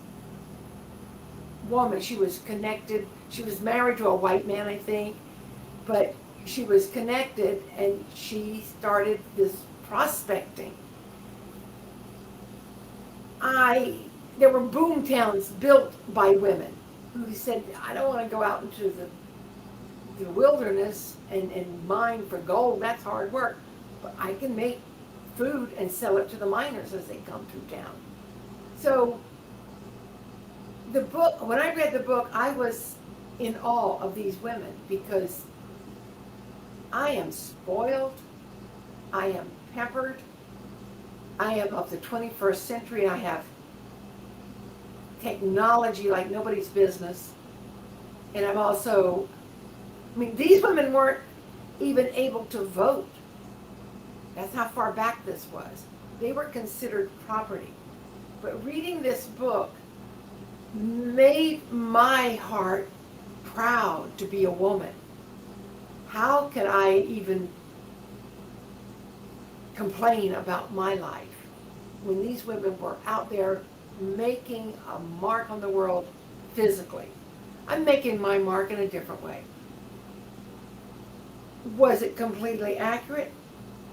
woman. She was connected. She was married to a white man, I think, but she was connected, and she started this prospecting. There were boom towns built by women who said, I don't want to go out into the wilderness and mine for gold. That's hard work, but I can make food and sell it to the miners as they come through town. So the book, when I read the book, I was in awe of these women because I am spoiled, I am pampered, I am of the 21st century, I have technology like nobody's business, and I'm also, these women weren't even able to vote. That's how far back this was. They were considered property. But reading this book made my heart proud to be a woman. How could I even complain about my life when these women were out there making a mark on the world physically? I'm making my mark in a different way. Was it completely accurate?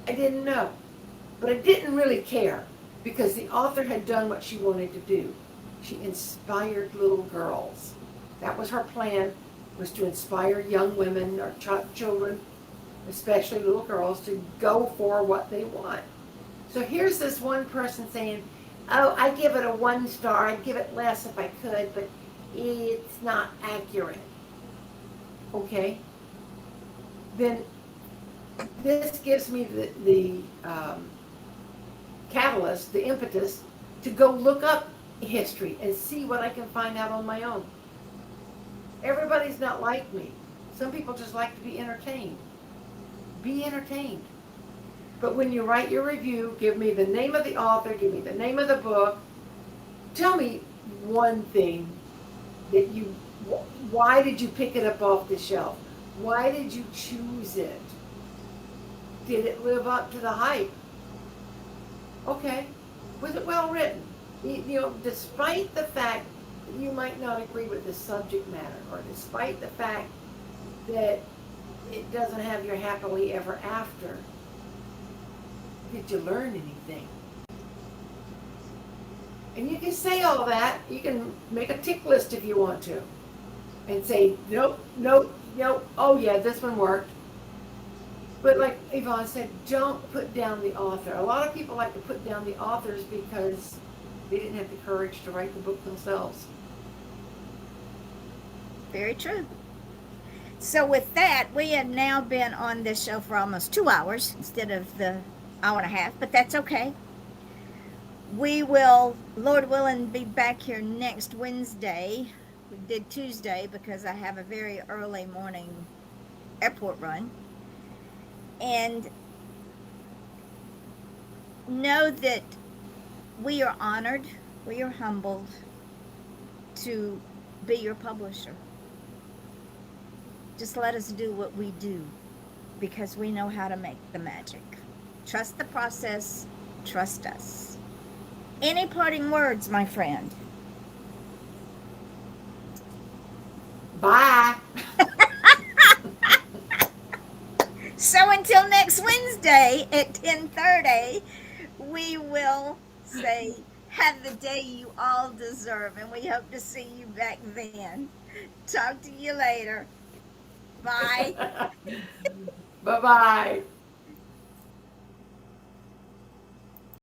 I didn't know. But I didn't really care because the author had done what she wanted to do. She inspired little girls. That was her plan, was to inspire young women or children, especially little girls, to go for what they want. So here's this one person saying, oh, I give it a 1 star. I'd give it less if I could, but it's not accurate. Okay? Then this gives me the catalyst, the impetus, to go look up history and see what I can find out on my own. Everybody's not like me. Some people just like to be entertained. Be entertained. But when you write your review, give me the name of the author, give me the name of the book. Tell me one thing that why did you pick it up off the shelf? Why did you choose it? Did it live up to the hype? Okay. Was it well written? Despite the fact that you might not agree with the subject matter, or despite the fact that it doesn't have your happily ever after, did you learn anything? And you can say all that. You can make a tick list if you want to. And say, nope, oh yeah, this one worked. But like Yvonne said, don't put down the author. A lot of people like to put down the authors because they didn't have the courage to write the book themselves. Very true. So with that, we have now been on this show for almost 2 hours instead of the hour and a half, but that's okay. We will, Lord willing, be back here next Wednesday. We did Tuesday because I have a very early morning airport run. And know that we are honored, we are humbled to be your publisher. Just let us do what we do because we know how to make the magic. Trust the process, trust us. Any parting words, my friend? Bye. So until next Wednesday at 10:30, we will say, have the day you all deserve, and we hope to see you back then. Talk to you later. Bye. Bye-bye.